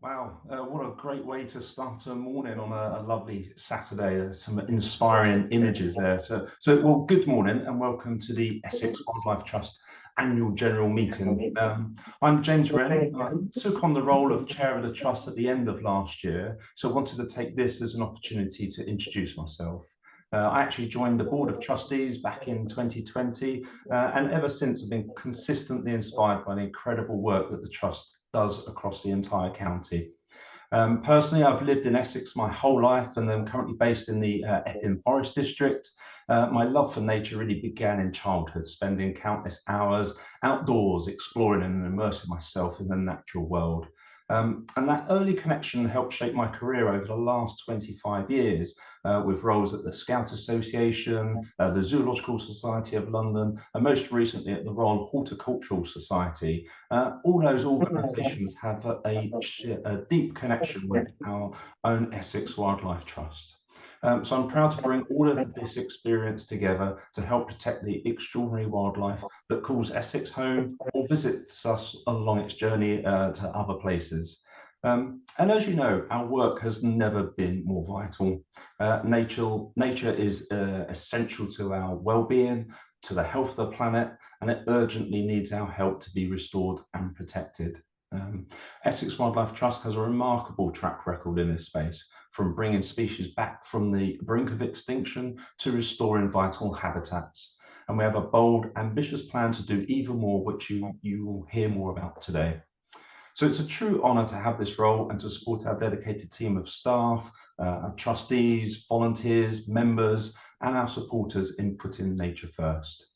Wow, what a great way to start a morning on a lovely Saturday. Some inspiring images there. Well, good morning and welcome to the Essex Wildlife Trust annual general meeting. I'm James Wren. I took on the role of chair of the trust at the end of last year, so I wanted to take this as an opportunity to introduce myself. I actually joined the Board of Trustees back in 2020, and ever since I've been consistently inspired by the incredible work that the Trust does across the entire county. Personally, I've lived in Essex my whole life and I'm currently based in the Epping Forest District. My love for nature really began in childhood, spending countless hours outdoors, exploring and immersing myself in the natural world. And that early connection helped shape my career over the last 25 years with roles at the Scout Association, the Zoological Society of London, and most recently at the Royal Horticultural Society. All those organisations have a deep connection with our own Essex Wildlife Trust. So I'm proud to bring all of this experience together to help protect the extraordinary wildlife that calls Essex home or visits us along its journey to other places. And as you know, our work has never been more vital. Nature is essential to our well-being, to the health of the planet, and it urgently needs our help to be restored and protected. Essex Wildlife Trust has a remarkable track record in this space, from bringing species back from the brink of extinction to restoring vital habitats. And we have a bold, ambitious plan to do even more, which you will hear more about today. So it's a true honour to have this role and to support our dedicated team of staff, our trustees, volunteers, members, and our supporters in putting nature first.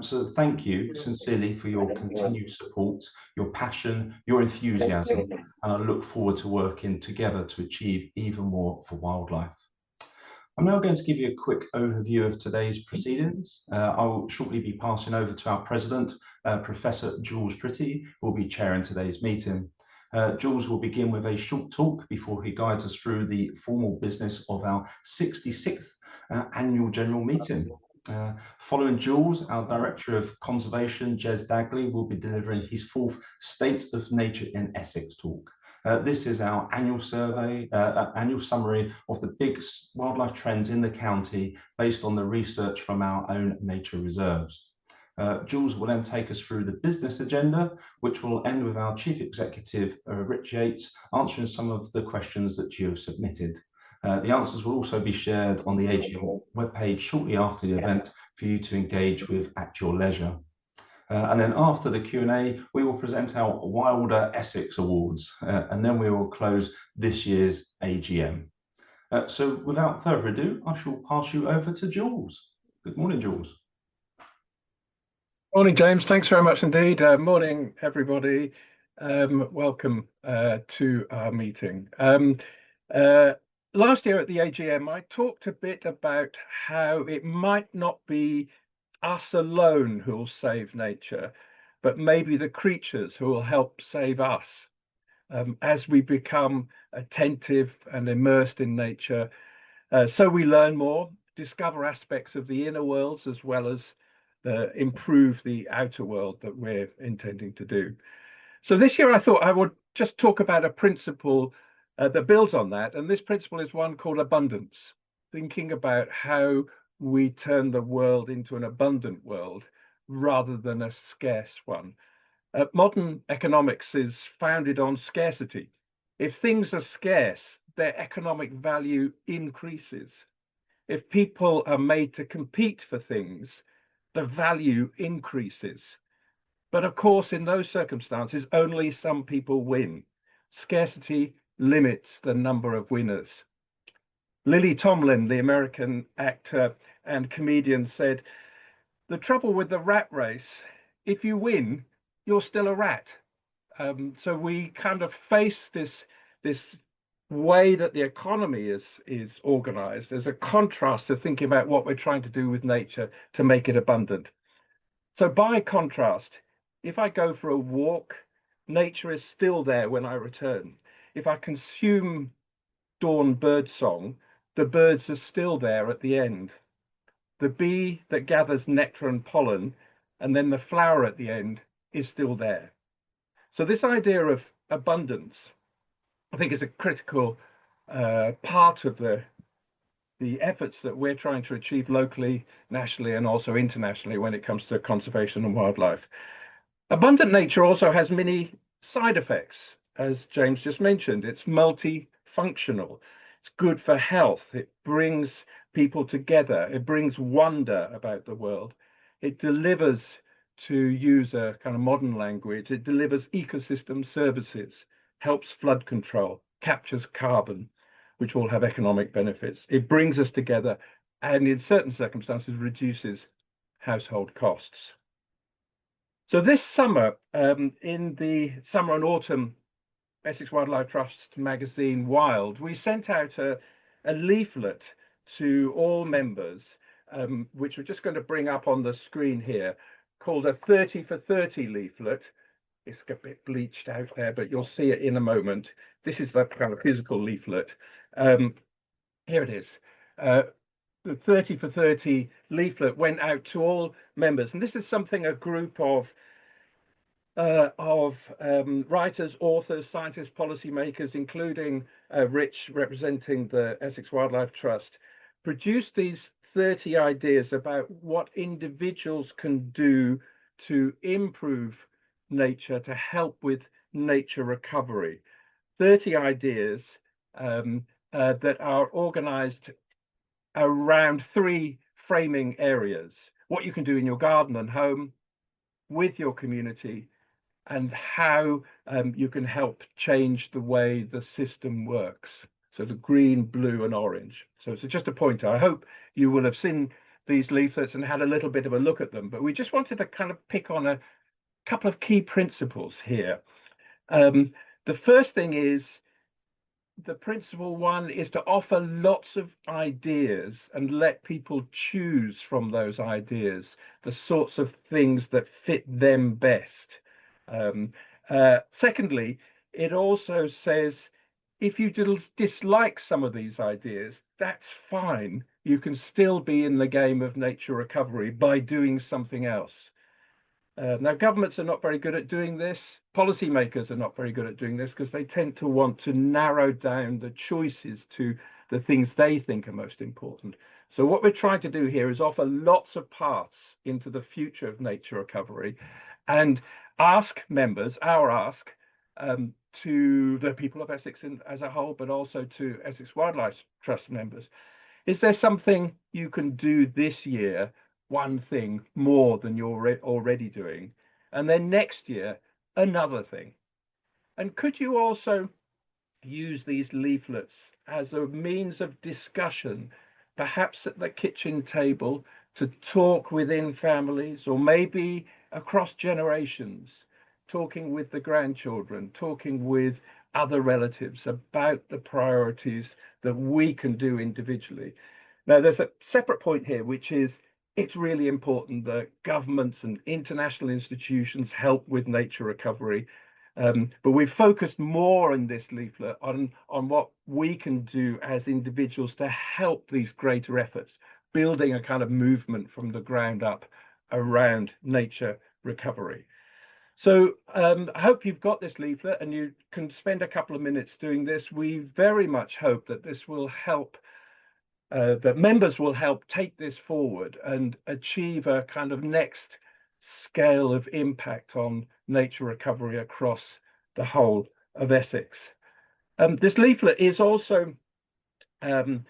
So thank you sincerely for your continued support, your passion, your enthusiasm, and I look forward to working together to achieve even more for wildlife. I'm now going to give you a quick overview of today's proceedings. I will shortly be passing over to our president, Professor Jules Pretty, who will be chairing today's meeting. Jules will begin with a short talk before he guides us through the formal business of our 66th annual general meeting. Following Jules, our Director of Conservation, Jez Dagley, will be delivering his fourth State of Nature in Essex talk. This is our annual survey, annual summary of the big wildlife trends in the county based on the research from our own nature reserves. Jules will then take us through the business agenda, which will end with our Chief Executive, Rich Yates, answering some of the questions that you have submitted. The answers will also be shared on the AGM webpage shortly after the event for you to engage with at your leisure. And then after the Q&A, we will present our Wilder Essex Awards, and then we will close this year's AGM. So without further ado, I shall pass you over to Jules. Good morning, Jules. Morning, James. Thanks very much indeed. Morning, everybody. Welcome to our meeting. Last year at the AGM, I talked a bit about how it might not be us alone who will save nature, but maybe the creatures who will help save us. As we become attentive and immersed in nature, so we learn more, discover aspects of the inner worlds as well as improve the outer world that we're intending to do. So this year I thought I would just talk about a principle that builds on that. And this principle is one called abundance, thinking about how we turn the world into an abundant world rather than a scarce one. Modern economics is founded on scarcity. If things are scarce, their economic value increases. If people are made to compete for things, the value increases. But of course, in those circumstances, only some people win. Scarcity limits the number of winners. Lily Tomlin, the American actor and comedian, said, "The trouble with the rat race, if you win, you're still a rat." So we kind of face this way that the economy is organized as a contrast to thinking about what we're trying to do with nature to make it abundant. So by contrast, if I go for a walk, nature is still there when I return. If I consume dawn bird song, the birds are still there at the end. The bee that gathers nectar and pollen, and then the flower at the end, is still there. So this idea of abundance, I think, is a critical part of the efforts that we're trying to achieve locally, nationally, and also internationally when it comes to conservation and wildlife. Abundant nature also has many side effects, as James just mentioned. It's multifunctional. It's good for health. It brings people together. It brings wonder about the world. It delivers, to use a kind of modern language, it delivers ecosystem services, helps flood control, captures carbon, which all have economic benefits. It brings us together and in certain circumstances reduces household costs. So this summer, in the summer and autumn Essex Wildlife Trust magazine Wild, we sent out a leaflet to all members, which we're just going to bring up on the screen here, called a 30 for 30 leaflet. It's a bit bleached out there, but you'll see it in a moment. This is the kind of physical leaflet. Here it is. The 30 for 30 leaflet went out to all members, and this is something a group of writers, authors, scientists, policymakers, including Rich, representing the Essex Wildlife Trust, produced these 30 ideas about what individuals can do to improve nature, to help with nature recovery. 30 ideas that are organized around three framing areas: what you can do in your garden and home, with your community, and how you can help change the way the system works. So the green, blue, and orange. So it's just a pointer. I hope you will have seen these leaflets and had a little bit of a look at them, but we just wanted to kind of pick on a couple of key principles here. The first thing is, the principle one is to offer lots of ideas and let people choose from those ideas the sorts of things that fit them best. Secondly, it also says, if you dislike some of these ideas, that's fine. You can still be in the game of nature recovery by doing something else. Now, governments are not very good at doing this. Policymakers are not very good at doing this because they tend to want to narrow down the choices to the things they think are most important. So what we're trying to do here is offer lots of paths into the future of nature recovery and ask members, our ask, to the people of Essex as a whole, but also to Essex Wildlife Trust members. Is there something you can do this year, one thing more than you're already doing, and then next year another thing? And could you also use these leaflets as a means of discussion, perhaps at the kitchen table, to talk within families, or maybe across generations, talking with the grandchildren, talking with other relatives, about the priorities that we can do individually. Now, there's a separate point here, which is it's really important that governments and international institutions help with nature recovery. But we've focused more in this leaflet on what we can do as individuals to help these greater efforts, building a kind of movement from the ground up around nature recovery. So I hope you've got this leaflet and you can spend a couple of minutes doing this. We very much hope that this will help, that members will help take this forward and achieve a kind of next scale of impact on nature recovery across the whole of Essex. This leaflet is also timed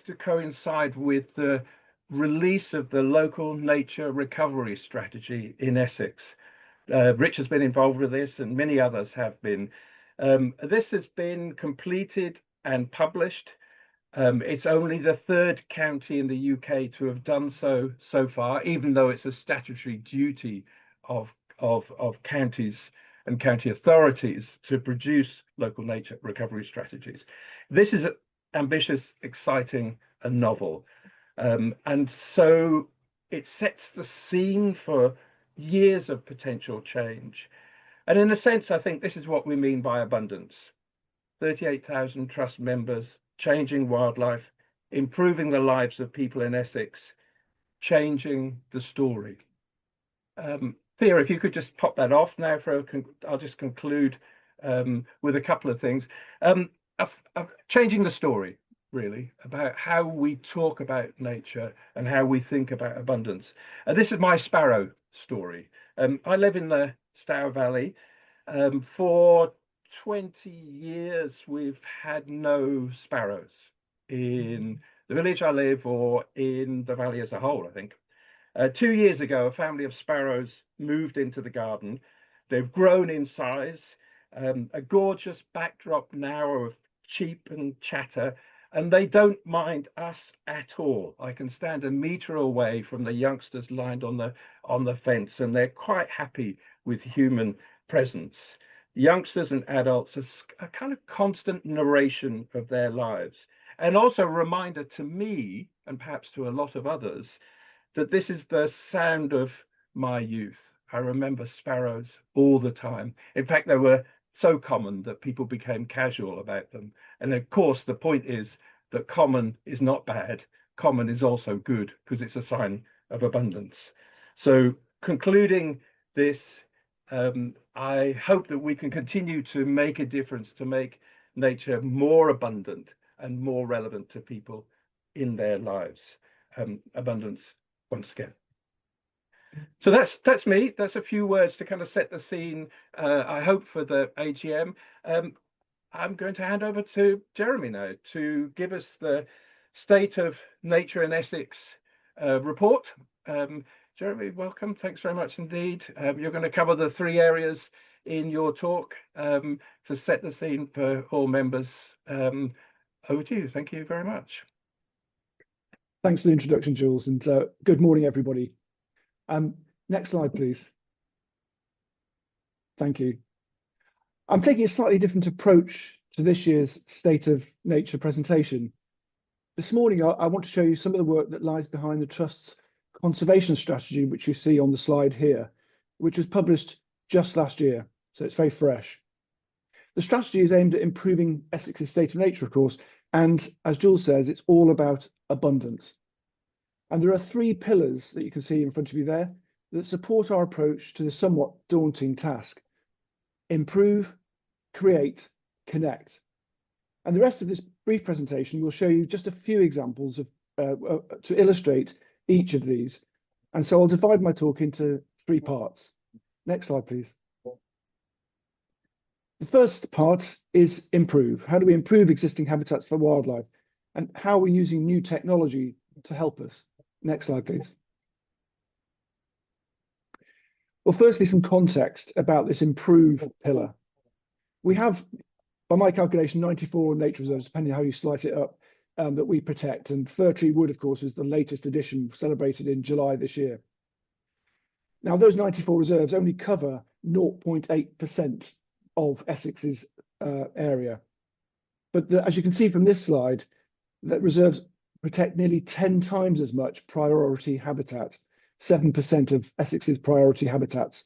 to coincide with the release of the local nature recovery strategy in Essex. Rich has been involved with this and many others have been. This has been completed and published. It's only the third county in the UK to have done so far, even though it's a statutory duty of counties and county authorities to produce local nature recovery strategies. This is ambitious, exciting, and novel. And so it sets the scene for years of potential change. And in a sense, I think this is what we mean by abundance. 38,000 trust members, changing wildlife, improving the lives of people in Essex, changing the story. Thea, if you could just pop that off now I'll just conclude with a couple of things. Changing the story, really, about how we talk about nature and how we think about abundance. This is my sparrow story. I live in the Stour Valley. For 20 years, we've had no sparrows in the village I live or in the valley as a whole, I think. 2 years ago, a family of sparrows moved into the garden. They've grown in size, a gorgeous backdrop now of cheep and chatter, and they don't mind us at all. I can stand a metre away from the youngsters lined on the fence, and they're quite happy with human presence. Youngsters and adults are a kind of constant narration of their lives, and also a reminder to me, and perhaps to a lot of others, that this is the sound of my youth. I remember sparrows all the time. In fact, they were so common that people became casual about them. And of course, the point is that common is not bad. Common is also good because it's a sign of abundance. So concluding this, I hope that we can continue to make a difference, to make nature more abundant and more relevant to people in their lives. Abundance once again. So that's me. That's a few words to kind of set the scene, I hope, for the AGM. I'm going to hand over to Jeremy now to give us the State of Nature in Essex report. Jeremy, welcome. Thanks very much indeed. You're going to cover the 3 areas in your talk to set the scene for all members. Over to you. Thank you very much. Thanks for the introduction, Jules, and good morning, everybody. Next slide, please. Thank you. I'm taking a slightly different approach to this year's State of Nature presentation. This morning, I want to show you some of the work that lies behind the Trust's conservation strategy, which you see on the slide here, which was published just last year, so it's very fresh. The strategy is aimed at improving Essex's state of nature, of course, and as Jules says, it's all about abundance. And there are 3 pillars that you can see in front of you there that support our approach to the somewhat daunting task: improve, create, connect. And the rest of this brief presentation will show you just a few examples of to illustrate each of these. And so I'll divide my talk into 3 parts. Next slide, please. The first part is improve. How do we improve existing habitats for wildlife? And how are we using new technology to help us? Next slide, please. Well, firstly, some context about this improve pillar. We have, by my calculation, 94 nature reserves, depending on how you slice it up, that we protect. And Fir Tree Wood, of course, is the latest edition, celebrated in July this year. Now, those 94 reserves only cover 0.8% of Essex's area. But as you can see from this slide, that reserves protect nearly 10 times as much priority habitat, 7% of Essex's priority habitats.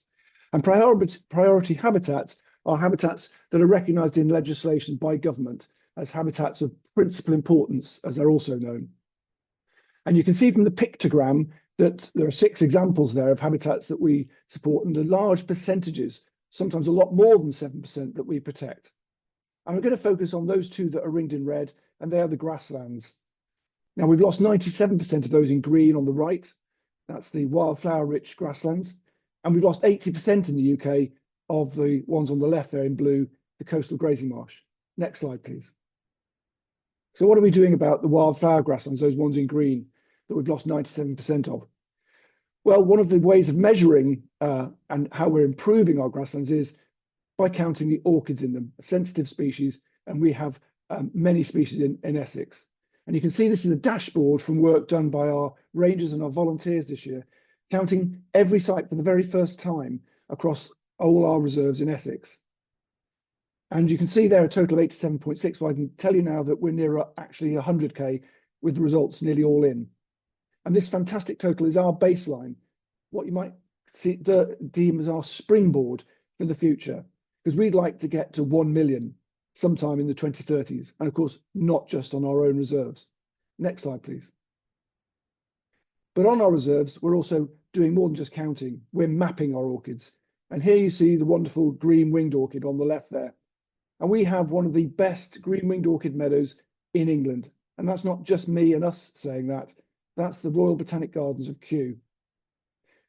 And priority habitats are habitats that are recognised in legislation by government as habitats of principal importance, as they're also known. And you can see from the pictogram that there are 6 examples there of habitats that we support, and the large percentages, sometimes a lot more than 7%, that we protect. And I'm going to focus on those 2 that are ringed in red, and they are the grasslands. Now, we've lost 97% of those in green on the right. That's the wildflower-rich grasslands. And we've lost 80% in the UK of the ones on the left there in blue, the coastal grazing marsh. Next slide, please. So what are we doing about the wildflower grasslands, those ones in green that we've lost 97% of? Well, one of the ways of measuring and how we're improving our grasslands is by counting the orchids in them, a sensitive species, and we have many species in Essex. And you can see this is a dashboard from work done by our rangers and our volunteers this year, counting every site for the very first time across all our reserves in Essex. And you can see there a total of 87.6. Well, I can tell you now that we're near actually 100K with the results nearly all in. And this fantastic total is our baseline, what you might deem as our springboard for the future, because we'd like to get to 1 million sometime in the 2030s, and of course, not just on our own reserves. Next slide, please. But on our reserves, we're also doing more than just counting. We're mapping our orchids. And here you see the wonderful green winged orchid on the left there. And we have one of the best green winged orchid meadows in England. And that's not just me and us saying that. That's the Royal Botanic Gardens of Kew.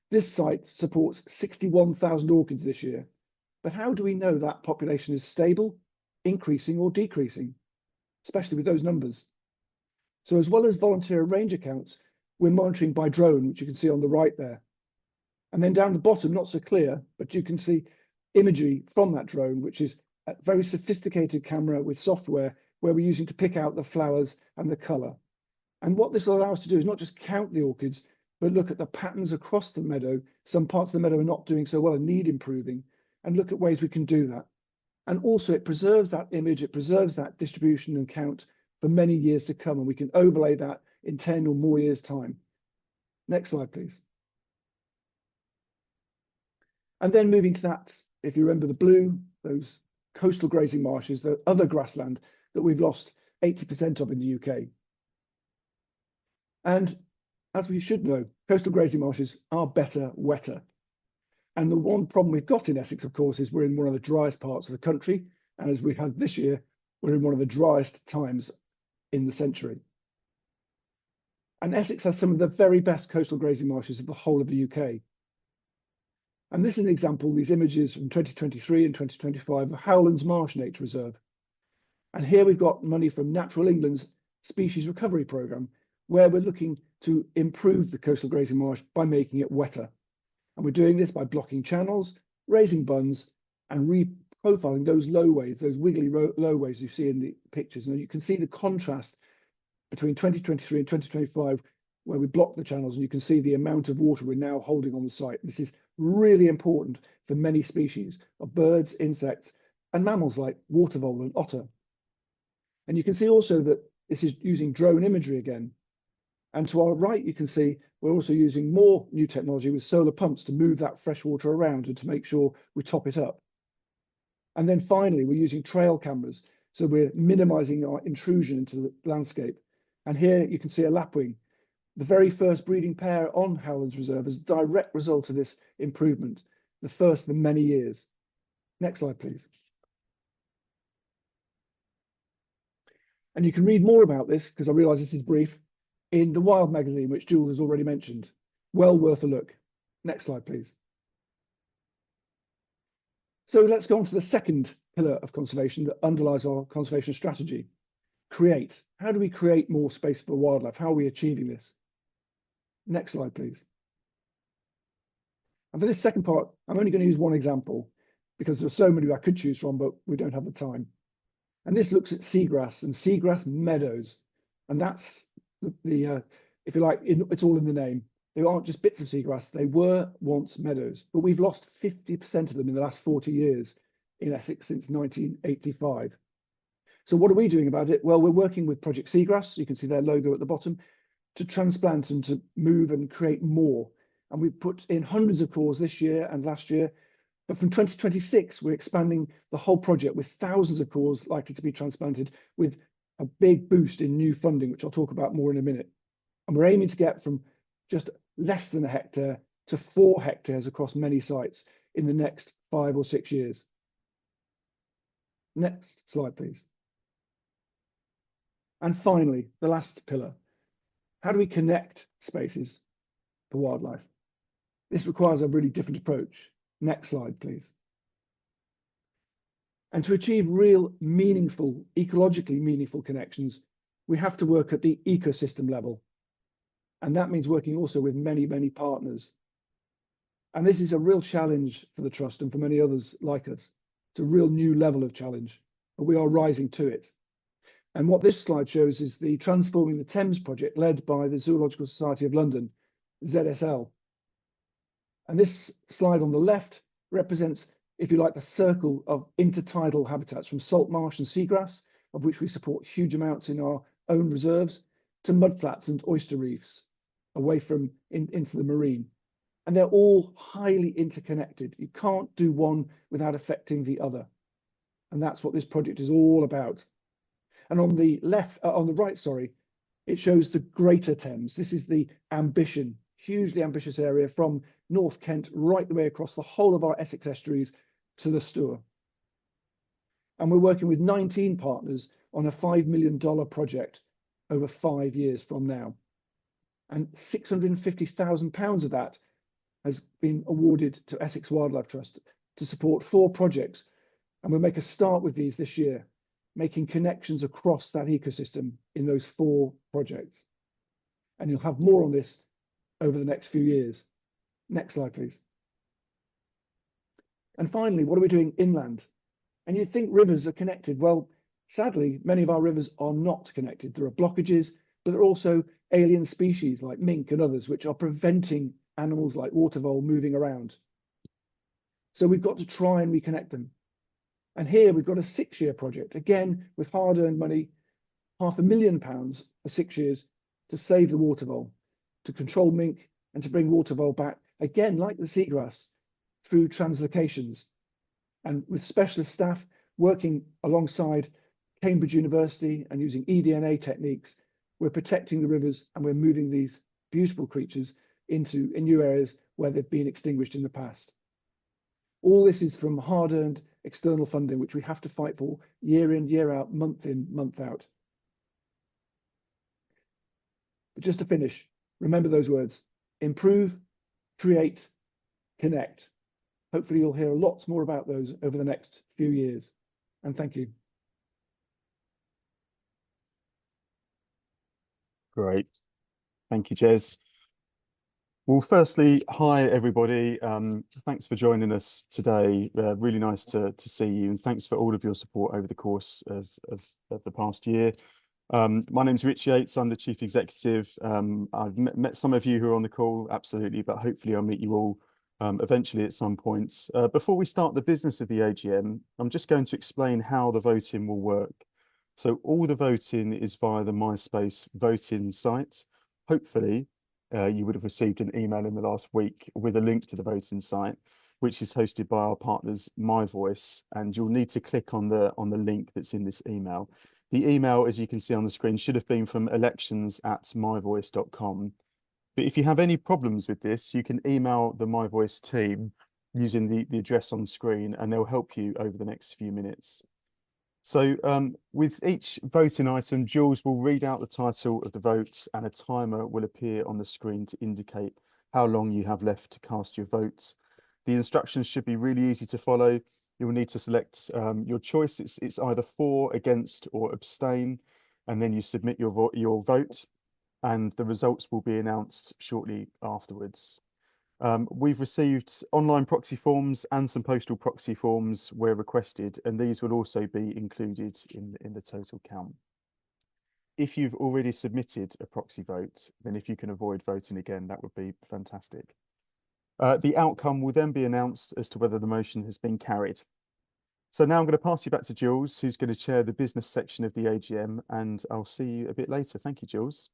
This site supports 61,000 orchids this year. But how do we know that population is stable, increasing or decreasing, especially with those numbers? So as well as volunteer ranger counts, we're monitoring by drone, which you can see on the right there. And then down the bottom, not so clear, but you can see imagery from that drone, which is a very sophisticated camera with software where we're using to pick out the flowers and the colour. And what this will allow us to do is not just count the orchids, but look at the patterns across the meadow. Some parts of the meadow are not doing so well and need improving, and look at ways we can do that. And also it preserves that image, it preserves that distribution and count for many years to come, and we can overlay that in 10 or more years' time. Next slide, please. And then moving to that, if you remember the blue, those coastal grazing marshes, the other grassland that we've lost 80% of in the UK. And as we should know, coastal grazing marshes are better, wetter. And the one problem we've got in Essex, of course, is we're in one of the driest parts of the country. And as we had this year, we're in one of the driest times in the century. And Essex has some of the very best coastal grazing marshes of the whole of the UK. And this is an example, these images from 2023 and 2025 of Howlands Marsh Nature Reserve. And here we've got money from Natural England's Species Recovery Programme, where we're looking to improve the coastal grazing marsh by making it wetter. And we're doing this by blocking channels, raising bunds, and reprofiling those lowways, those wiggly lowways you see in the pictures. And you can see the contrast between 2023 and 2025, where we block the channels, and you can see the amount of water we're now holding on the site. This is really important for many species of birds, insects, and mammals like water vole and otter. And you can see also that this is using drone imagery again. And to our right, you can see we're also using more new technology with solar pumps to move that fresh water around and to make sure we top it up. And then finally, we're using trail cameras. So we're minimizing our intrusion into the landscape. And here you can see a lapwing, the very first breeding pair on Howlands Reserve, as a direct result of this improvement, the first for many years. Next slide, please. And you can read more about this, because I realise this is brief, in the Wild magazine, which Jules has already mentioned. Well worth a look. Next slide, please. So let's go on to the second pillar of conservation that underlies our conservation strategy. Create. How do we create more space for wildlife? How are we achieving this? Next slide, please. And for this second part, I'm only going to use one example because there are so many I could choose from, but we don't have the time. And this looks at seagrass and seagrass meadows. And that's the if you like, it's all in the name. They aren't just bits of seagrass. They were once meadows, but we've lost 50% of them in the last 40 years in Essex since 1985. So what are we doing about it? Well, we're working with Project Seagrass, you can see their logo at the bottom, to transplant and to move and create more. And we've put in hundreds of cores this year and last year. But from 2026, we're expanding the whole project with thousands of cores likely to be transplanted, with a big boost in new funding, which I'll talk about more in a minute. And we're aiming to get from just less than a hectare to 4 hectares across many sites in the next 5 or 6 years. Next slide, please. And finally, the last pillar. How do we connect spaces for wildlife? This requires a really different approach. Next slide, please. And to achieve real, meaningful, ecologically meaningful connections, we have to work at the ecosystem level. And that means working also with many, many partners. And this is a real challenge for the Trust and for many others like us. It's a real new level of challenge, but we are rising to it. And what this slide shows is the Transforming the Thames project led by the Zoological Society of London, ZSL. And this slide on the left represents, if you like, the circle of intertidal habitats from salt marsh and seagrass, of which we support huge amounts in our own reserves, to mudflats and oyster reefs, away from into the marine. And they're all highly interconnected. You can't do one without affecting the other. And that's what this project is all about. And on the right, it shows the Greater Thames. This is the ambition, hugely ambitious area from North Kent right the way across the whole of our Essex estuaries to the Stour. And we're working with 19 partners on a $5 million project over 5 years from now. And £650,000 of that has been awarded to Essex Wildlife Trust to support 4 projects. And we'll make a start with these this year, making connections across that ecosystem in those 4 projects. And you'll have more on this over the next few years. Next slide, please. And finally, what are we doing inland? And you'd think rivers are connected. Well, sadly, many of our rivers are not connected. There are blockages, but there are also alien species like mink and others, which are preventing animals like water vole moving around. So we've got to try and reconnect them. And here we've got a 6-year project, again, with hard-earned money, £500,000 for 6 years to save the water vole, to control mink and to bring water vole back, again, like the seagrass, through translocations. And with specialist staff working alongside Cambridge University and using eDNA techniques, we're protecting the rivers and we're moving these beautiful creatures into new areas where they've been extinguished in the past. All this is from hard-earned external funding, which we have to fight for year in, year out, month in, month out. But just to finish, remember those words: improve, create, connect. Hopefully you'll hear lots more about those over the next few years. And thank you. Great. Thank you, Jez. Well, firstly, hi, everybody. Thanks for joining us today. Really nice to see you, and thanks for all of your support over the course of the past year. My name's Rich Yates. I'm the Chief Executive. I've met some of you who are on the call, absolutely, but hopefully I'll meet you all eventually at some point. Before we start the business of the AGM, I'm just going to explain how the voting will work. So all the voting is via the MySpace voting site. Hopefully, you would have received an email in the last week with a link to the voting site, which is hosted by our partners, My Voice, and you'll need to click on the link that's in this email. The email, as you can see on the screen, should have been from elections@myvoice.com. But if you have any problems with this, you can email the My Voice team using the address on screen, and they'll help you over the next few minutes. So with each voting item, Jules will read out the title of the vote and a timer will appear on the screen to indicate how long you have left to cast your vote. The instructions should be really easy to follow. You'll need to select your choice. It's either for, against, or abstain, and then you submit your vote, and the results will be announced shortly afterwards. We've received online proxy forms and some postal proxy forms where requested, and these will also be included in the total count. If you've already submitted a proxy vote, then if you can avoid voting again, that would be fantastic. The outcome will then be announced as to whether the motion has been carried. So now I'm going to pass you back to Jules, who's going to chair the business section of the AGM, and I'll see you a bit later. Thank you, Jules.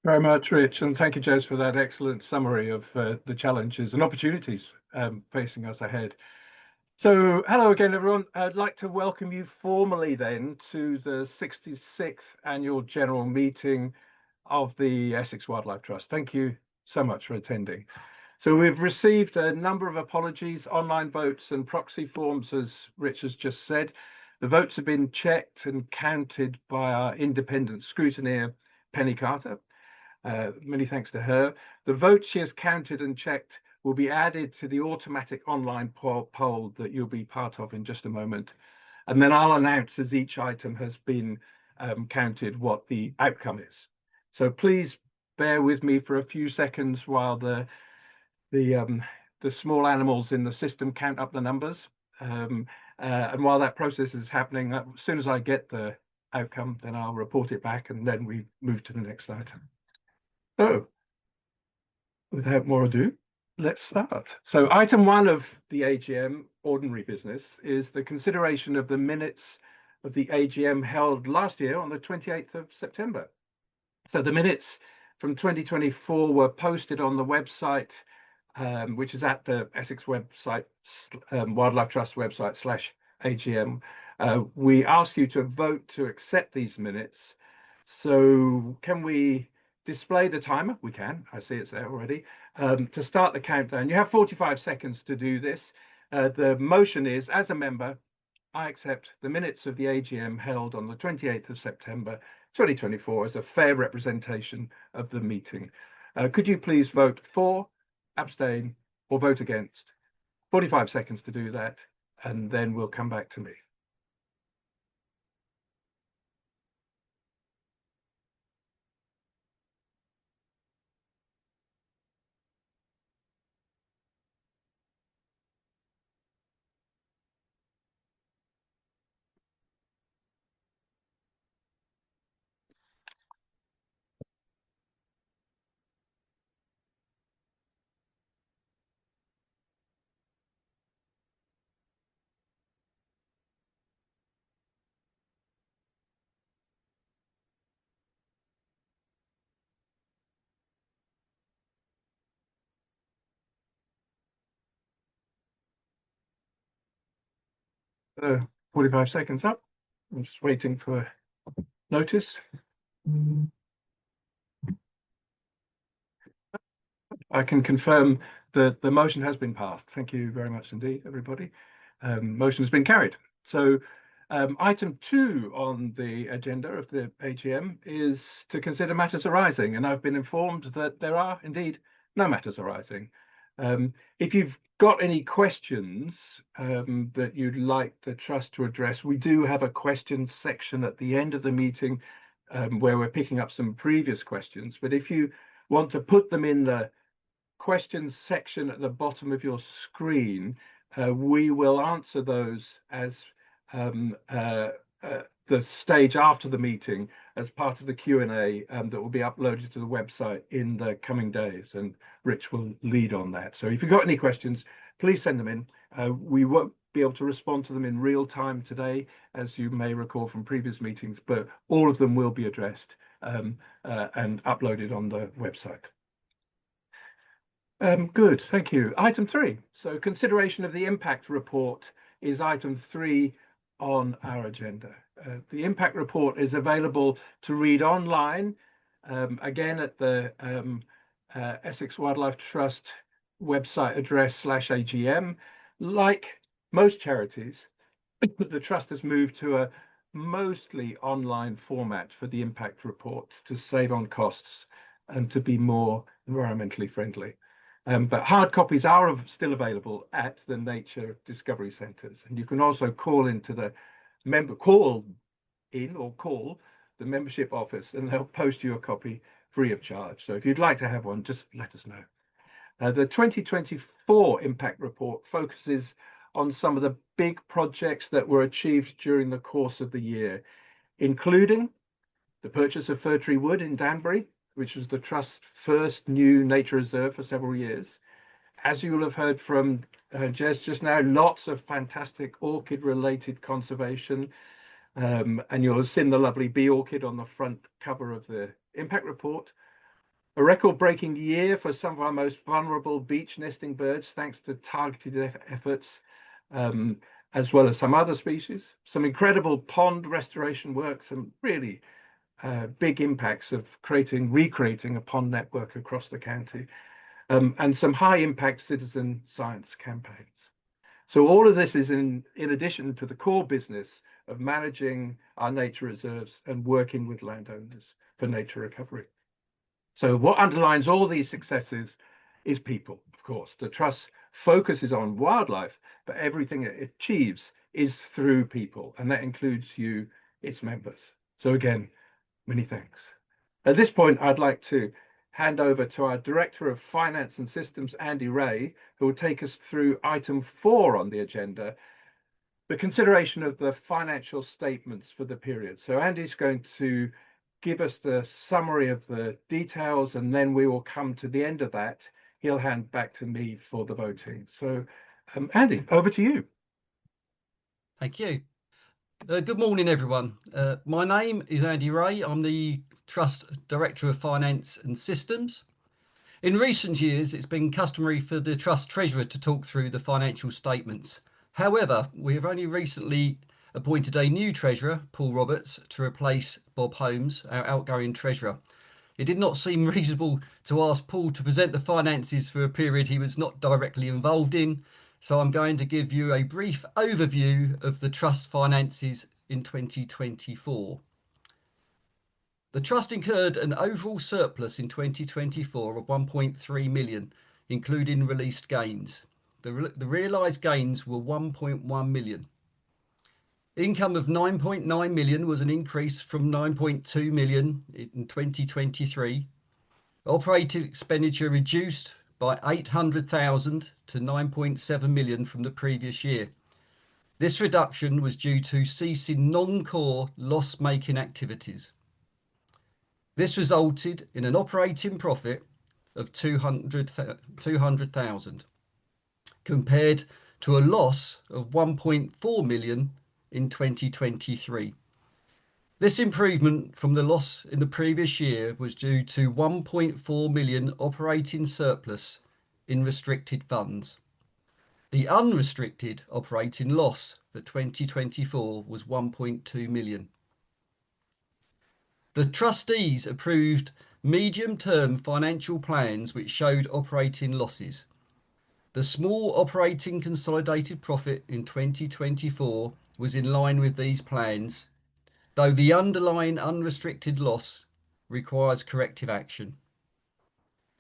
Very much, Rich, and thank you, Jez, for that excellent summary of the challenges and opportunities facing us ahead. So, hello again, everyone. I'd like to welcome you formally then to the 66th Annual General Meeting of the Essex Wildlife Trust. Thank you so much for attending. So we've received a number of apologies, online votes and proxy forms, as Rich has just said. The votes have been checked and counted by our independent scrutineer, Penny Carter. Many thanks to her. The votes she has counted and checked will be added to the automatic online poll that you'll be part of in just a moment. And then I'll announce as each item has been counted what the outcome is. So please bear with me for a few seconds while the small animals in the system count up the numbers. And while that process is happening, as soon as I get the outcome, then I'll report it back and then we move to the next item. So, without more ado, let's start. So item 1 of the AGM, ordinary business, is the consideration of the minutes of the AGM held last year on the 28th of September. So the minutes from 2024 were posted on the website, which is at the Essex website, Wildlife Trust website /AGM. We ask you to vote to accept these minutes. So can we display the timer? We can. I see it's there already. To start the countdown, you have 45 seconds to do this. The motion is, as a member, I accept the minutes of the AGM held on the 28th of September 2024 as a fair representation of the meeting. Could you please vote for, abstain, or vote against? 45 seconds to do that, and then we'll come back to me. Uh, 45 seconds up. I'm just waiting for notice. I can confirm that the motion has been passed. Thank you very much indeed, everybody. Motion has been carried. So item 2 on the agenda of the AGM is to consider matters arising, and I've been informed that there are indeed no matters arising. If you've got any questions that you'd like the Trust to address, we do have a questions section at the end of the meeting where we're picking up some previous questions. But if you want to put them in the questions section at the bottom of your screen, we will answer those as the stage after the meeting as part of the Q&A that will be uploaded to the website in the coming days, and Rich will lead on that. So if you've got any questions, please send them in. We won't be able to respond to them in real time today, as you may recall from previous meetings, but all of them will be addressed and uploaded on the website. Good, thank you. Item 3. So consideration of the impact report is item 3 on our agenda. The impact report is available to read online, again at the Essex Wildlife Trust website address /AGM. Like most charities, the Trust has moved to a mostly online format for the impact report to save on costs and to be more environmentally friendly. But hard copies are still available at the Nature Discovery Centres, and you can also call the membership office, and they'll post you a copy free of charge. So if you'd like to have one, just let us know. The 2024 impact report focuses on some of the big projects that were achieved during the course of the year, including the purchase of fir tree wood in Danbury, which was the Trust's first new nature reserve for several years, as you will have heard from Jez just now, lots of fantastic orchid-related conservation. And you'll have seen the lovely bee orchid on the front cover of the impact report. A record-breaking year for some of our most vulnerable beach nesting birds, thanks to targeted efforts, as well as some other species. Some incredible pond restoration work, some really big impacts of recreating a pond network across the county, and some high-impact citizen science campaigns. So all of this is in addition to the core business of managing our nature reserves and working with landowners for nature recovery. So what underlines all these successes is people, of course. The Trust focuses on wildlife, but everything it achieves is through people, and that includes you, its members. So again, many thanks. At this point, I'd like to hand over to our Director of Finance and Systems, Andy Ray, who will take us through item 4 on the agenda, the consideration of the financial statements for the period. So Andy's going to give us the summary of the details, and then we will come to the end of that. He'll hand back to me for the voting. So Andy, over to you. Thank you. Good morning, everyone. My name is Andy Ray. I'm the Trust Director of Finance and Systems. In recent years, it's been customary for the Trust Treasurer to talk through the financial statements. However, we have only recently appointed a new Treasurer, Paul Roberts, to replace Bob Holmes, our outgoing Treasurer. It did not seem reasonable to ask Paul to present the finances for a period he was not directly involved in, so I'm going to give you a brief overview of the Trust finances in 2024. The Trust incurred an overall surplus in 2024 of 1.3 million, including released gains. The realised gains were 1.1 million. Income of 9.9 million was an increase from 9.2 million in 2023. Operating expenditure reduced by 800,000 to 9.7 million from the previous year. This reduction was due to ceasing non-core loss-making activities. This resulted in an operating profit of 200,000 compared to a loss of 1.4 million in 2023. This improvement from the loss in the previous year was due to 1.4 million operating surplus in restricted funds. The unrestricted operating loss for 2024 was 1.2 million. The trustees approved medium-term financial plans which showed operating losses. The small operating consolidated profit in 2024 was in line with these plans, though the underlying unrestricted loss requires corrective action.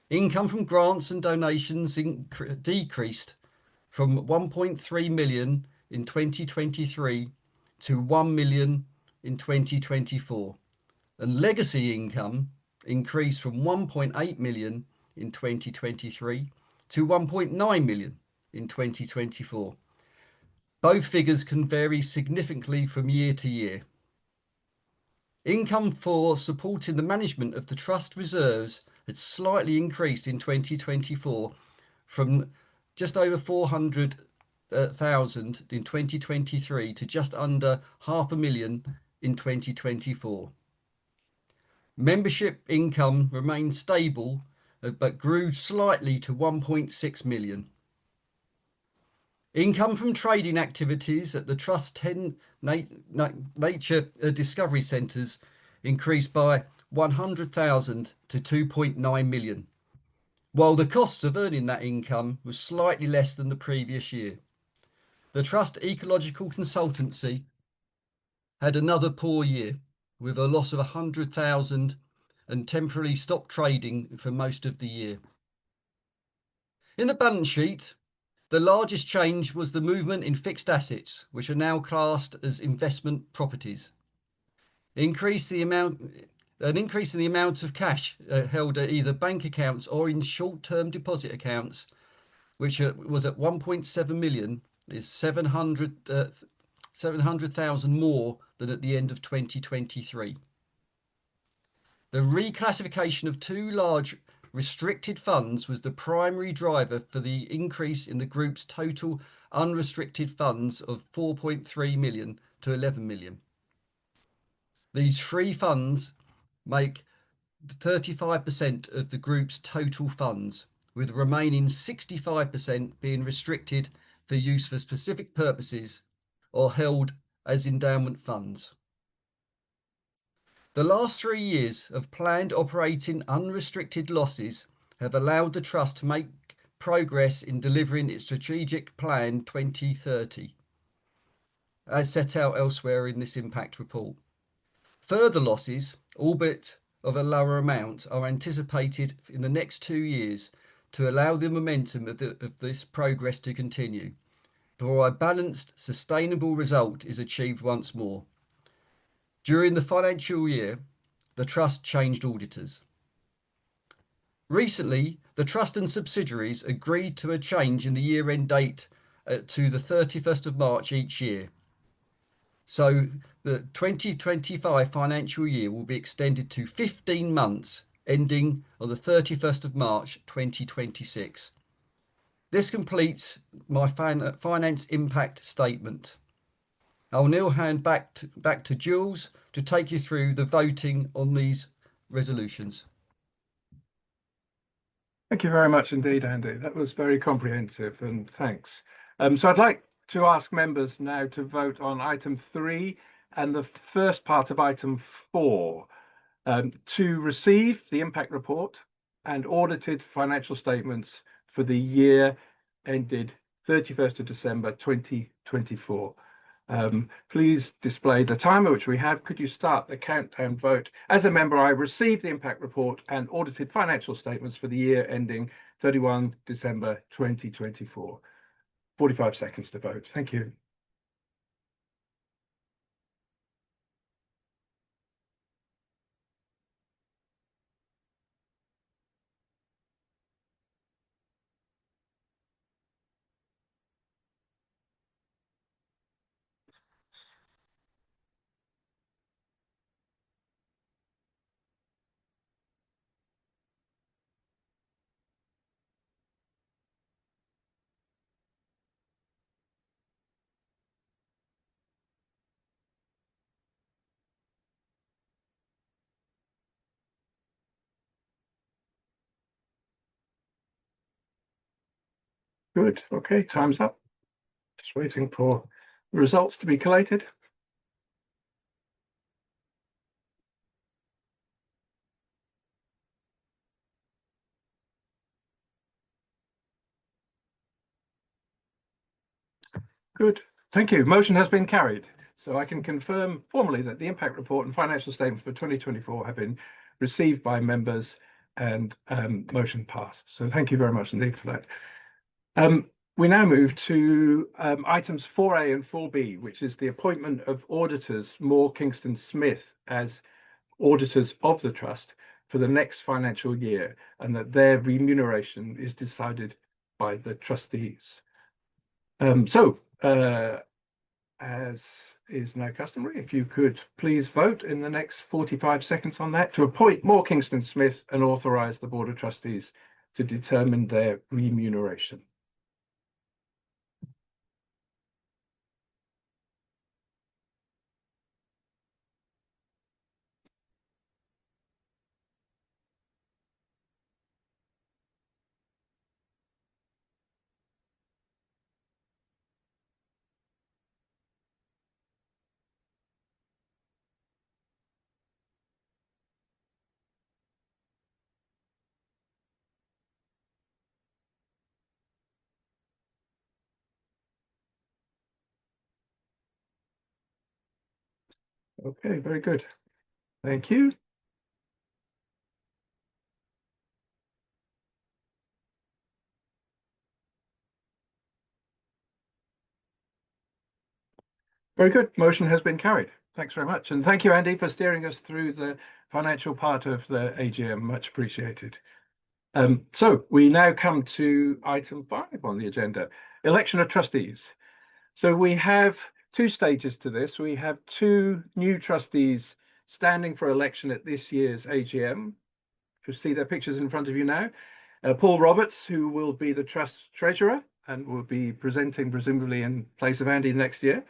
Income from grants and donations decreased from 1.3 million in 2023 to 1 million in 2024. And legacy income increased from 1.8 million in 2023 to 1.9 million in 2024. Both figures can vary significantly from year to year. Income for supporting the management of the Trust reserves had slightly increased in 2024 from just over 400,000 in 2023 to just under 500,000 in 2024. Membership income remained stable, but grew slightly to 1.6 million. Income from trading activities at the Trust 10 nature discovery centres increased by 100,000 to 2.9 million, while the costs of earning that income was slightly less than the previous year. The Trust Ecological Consultancy had another poor year, with a loss of 100,000 and temporarily stopped trading for most of the year. In the balance sheet, the largest change was the movement in fixed assets, which are now classed as investment properties. An increase in the amount of cash held at either bank accounts or in short-term deposit accounts, which was at 1.7 million, is 700,000 more than at the end of 2023. The reclassification of two large restricted funds was the primary driver for the increase in the group's total unrestricted funds of 4.3 million to 11 million. These free funds make 35% of the group's total funds, with the remaining 65% being restricted for use for specific purposes or held as endowment funds. The last 3 years of planned operating unrestricted losses have allowed the Trust to make progress in delivering its strategic plan 2030, as set out elsewhere in this impact report. Further losses, albeit of a lower amount, are anticipated in the next 2 years to allow the momentum of this progress to continue, before a balanced, sustainable result is achieved once more. During the financial year, the Trust changed auditors. Recently, the Trust and subsidiaries agreed to a change in the year-end date to the 31st of March each year. So the 2025 financial year will be extended to 15 months, ending on the 31st of March 2026. This completes my finance impact statement. I'll now hand back to Jules to take you through the voting on these resolutions. Thank you very much indeed, Andy. That was very comprehensive, and thanks. So I'd like to ask members now to vote on item 3 and the first part of item 4, to receive the impact report and audited financial statements for the year ended 31st of December 2024. Please display the timer which we have. Could you start the countdown vote? As a member, I received the impact report and audited financial statements for the year ending 31 December 2024. 45 seconds to vote. Thank you. Good. Okay, time's up. Just waiting for the results to be collated. Good. Thank you. Motion has been carried. So I can confirm formally that the impact report and financial statements for 2024 have been received by members and motion passed. So thank you very much indeed for that. We now move to items 4A and 4B, which is the appointment of auditors Moore Kingston Smith as auditors of the Trust for the next financial year, and that their remuneration is decided by the trustees. As is now customary, if you could please vote in the next 45 seconds on that to appoint Moore Kingston Smith and authorise the Board of Trustees to determine their remuneration. Okay, very good. Thank you. Very good. Motion has been carried. Thanks very much. And thank you, Andy, for steering us through the financial part of the AGM. Much appreciated. So we now come to item 5 on the agenda, election of trustees. So we have 2 stages to this. We have 2 new trustees standing for election at this year's AGM. You see their pictures in front of you now. Paul Roberts, who will be the Trust Treasurer and will be presenting presumably in place of Andy next year,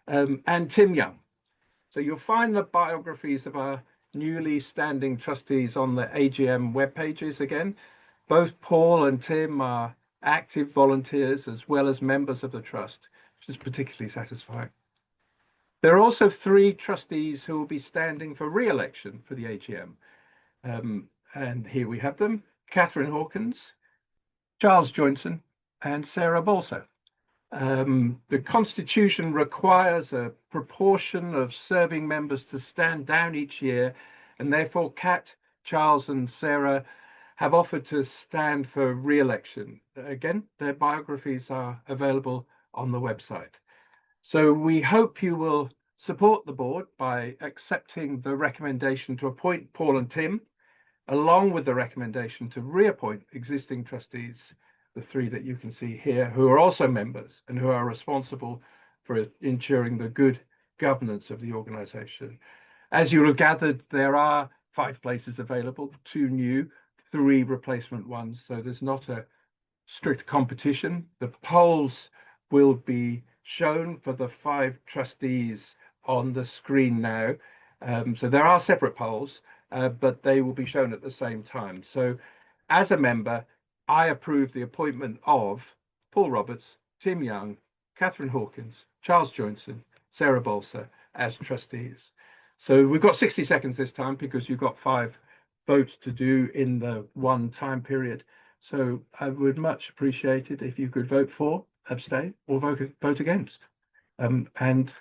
and Tim Young. So you'll find the biographies of our newly standing trustees on the AGM web pages again. Both Paul and Tim are active volunteers as well as members of the Trust, which is particularly satisfying. There are also 3 trustees who will be standing for re-election for the AGM. And here we have them: Catherine Hawkins, Charles Joinson, and Sarah Balser. The Constitution requires a proportion of serving members to stand down each year, and therefore Cat, Charles, and Sarah have offered to stand for re-election. Again, their biographies are available on the website. So we hope you will support the board by accepting the recommendation to appoint Paul and Tim, along with the recommendation to reappoint existing trustees, the 3 that you can see here, who are also members and who are responsible for ensuring the good governance of the organisation. As you will have gathered, there are 5 places available, 2 new, 3 replacement ones, so there's not a strict competition. The polls will be shown for the 5 trustees on the screen now. So there are separate polls, but they will be shown at the same time. So as a member, I approve the appointment of Paul Roberts, Tim Young, Catherine Hawkins, Charles Joinson, Sarah Balser as trustees. So we've got 60 seconds this time because you've got 5 votes to do in the one time period. So I would much appreciate it if you could vote for, abstain, or vote against. And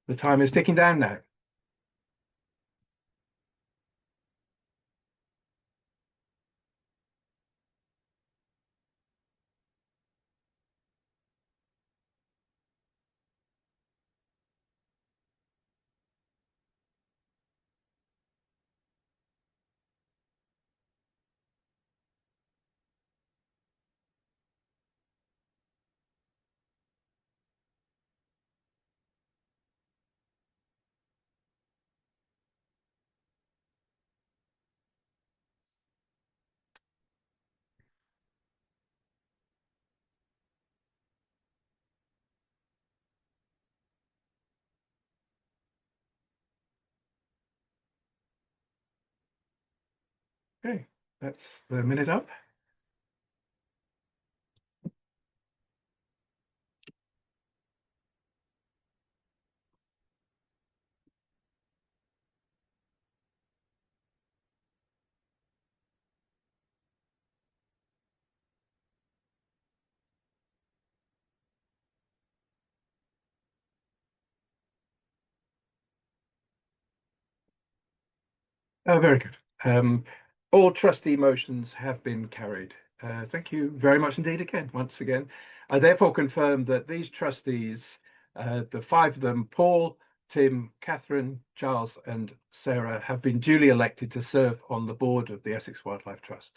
the time is ticking down now. Okay, that's the minute up. Oh, very good. All trustee motions have been carried. Thank you very much indeed again, once again. I therefore confirm that these trustees, the 5 of them, Paul, Tim, Catherine, Charles, and Sarah, have been duly elected to serve on the board of the Essex Wildlife Trust.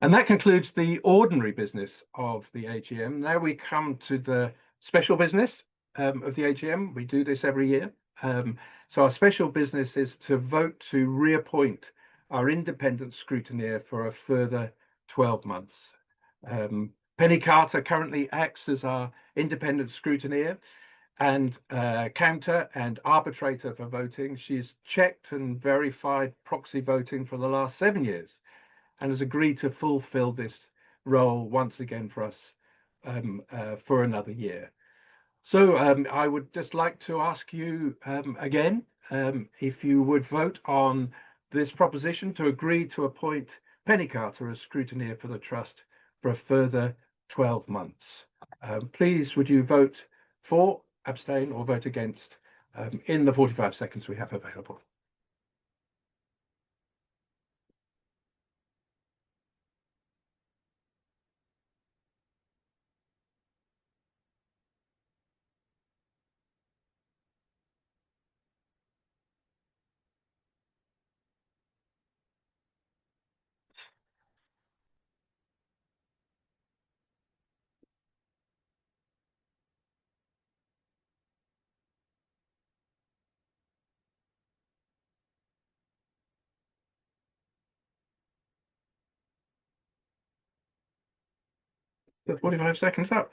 And that concludes the ordinary business of the AGM. Now we come to the special business of the AGM. We do this every year. So our special business is to vote to reappoint our independent scrutineer for a further 12 months. Penny Carter currently acts as our independent scrutineer and counter and arbitrator for voting. She's checked and verified proxy voting for the last 7 years and has agreed to fulfill this role once again for us for another year. So I would just like to ask you again, if you would vote on this proposition to agree to appoint Penny Carter as scrutineer for the Trust for a further 12 months. Please, would you vote for, abstain, or vote against in the 45 seconds we have available? The 45 seconds up.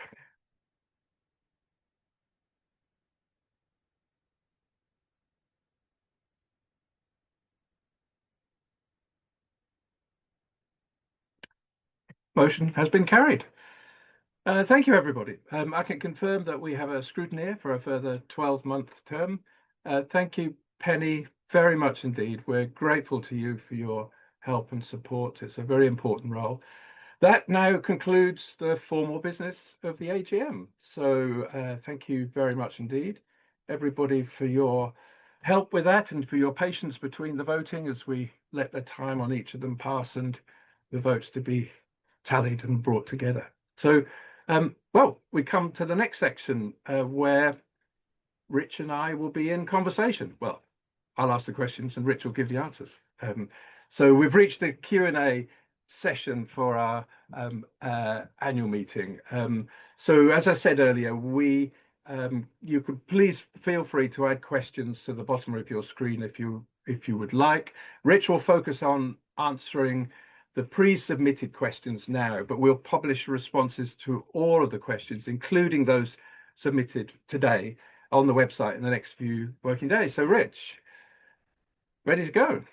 Motion has been carried. Thank you, everybody. I can confirm that we have a scrutineer for a further 12-month term. Thank you, Penny, very much indeed. We're grateful to you for your help and support. It's a very important role. That now concludes the formal business of the AGM. So thank you very much indeed, everybody, for your help with that and for your patience between the voting as we let the time on each of them pass and the votes to be tallied and brought together. So, well, we come to the next section where Rich and I will be in conversation. Well, I'll ask the questions and Rich will give the answers. So we've reached the Q&A session for our annual meeting. So as I said earlier, you could please feel free to add questions to the bottom of your screen if you would like. Rich will focus on answering the pre-submitted questions now, but we'll publish responses to all of the questions, including those submitted today, on the website in the next few working days. So Rich, ready to go?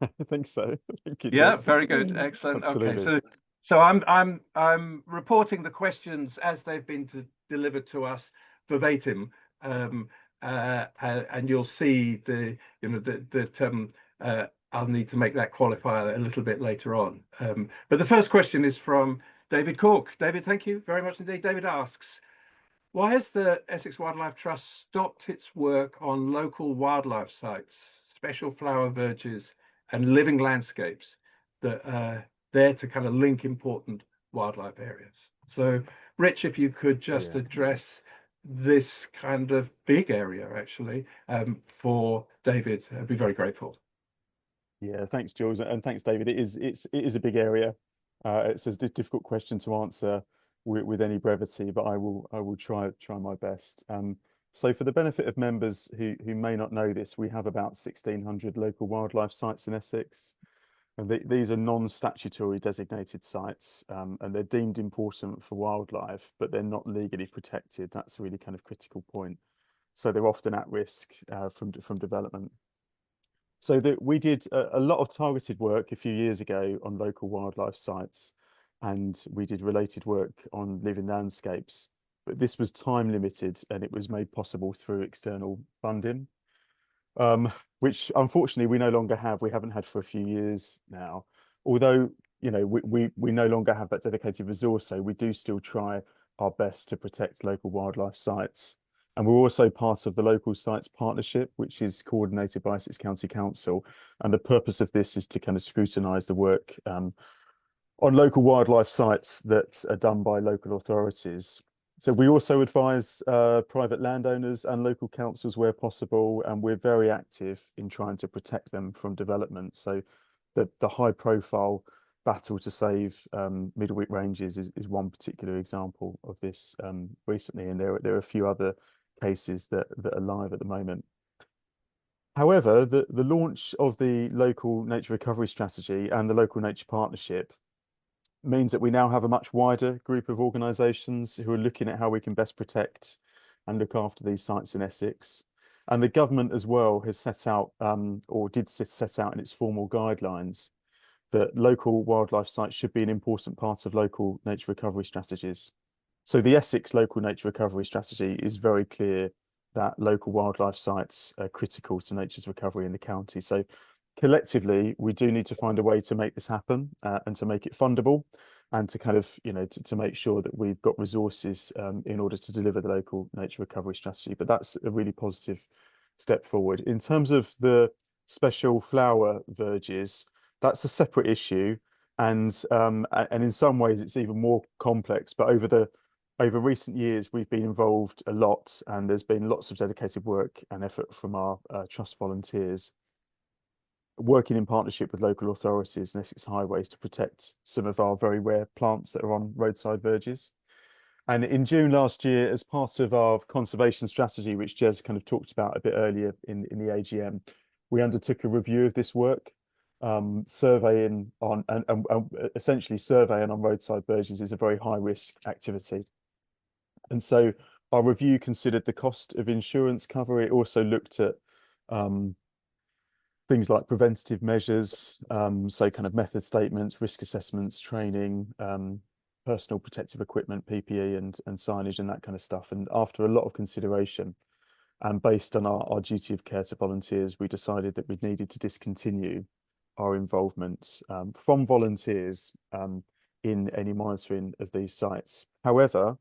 I think so. Thank you, Yeah, Jess. very good. Excellent. Absolutely. Okay, so I'm reporting the questions as they've been delivered to us verbatim, and you'll see I'll need to make that qualifier a little bit later on. But the first question is from David Cork. David, thank you very much indeed. David asks, why has the Essex Wildlife Trust stopped its work on local wildlife sites, special flower verges and living landscapes that are there to kind of link important wildlife areas? So Rich, if you could just address this kind of big area actually for David, I'd be very grateful. Yeah, thanks, Jules, and thanks, David. It is a big area. It's a difficult question to answer with any brevity, but I will try my best. So for the benefit of members who may not know this, we have about 1,600 local wildlife sites in Essex. And these are non-statutory designated sites, and they're deemed important for wildlife, but they're not legally protected. That's a really kind of critical point. So they're often at risk from development. So we did a lot of targeted work a few years ago on local wildlife sites, and we did related work on living landscapes, but this was time limited and it was made possible through external funding, which unfortunately we no longer have. We haven't had for a few years now, although we no longer have that dedicated resource, so we do still try our best to protect local wildlife sites. And we're also part of the Local Sites Partnership, which is coordinated by Essex County Council. And the purpose of this is to kind of scrutinise the work on local wildlife sites that are done by local authorities. So we also advise private landowners and local councils where possible, and we're very active in trying to protect them from development. So the high profile battle to save Middlewick Ranges is one particular example of this recently, and there are a few other cases that are live at the moment. However, the launch of the local nature recovery strategy and the local nature partnership means that we now have a much wider group of organisations who are looking at how we can best protect and look after these sites in Essex. And the government as well has set out, or did set out in its formal guidelines, that local wildlife sites should be an important part of local nature recovery strategies. So the Essex Local Nature Recovery Strategy is very clear that local wildlife sites are critical to nature's recovery in the county. So collectively, we do need to find a way to make this happen and to make it fundable, and to kind of, to make sure that we've got resources in order to deliver the local nature recovery strategy. But that's a really positive step forward. In terms of the special flower verges, that's a separate issue, and in some ways it's even more complex. But over recent years, we've been involved a lot, and there's been lots of dedicated work and effort from our trust volunteers, working in partnership with local authorities and Essex Highways to protect some of our very rare plants that are on roadside verges. And in June last year, as part of our conservation strategy, which Jez kind of talked about a bit earlier in the AGM, we undertook a review of this work. surveying on and essentially surveying on roadside verges is a very high risk activity. And so our review considered the cost of insurance cover. It also looked at things like preventative measures, so kind of method statements, risk assessments, training, personal protective equipment, PPE and signage and that kind of stuff. And after a lot of consideration and based on our duty of care to volunteers, we decided that we needed to discontinue our involvement from volunteers in any monitoring of these sites. However,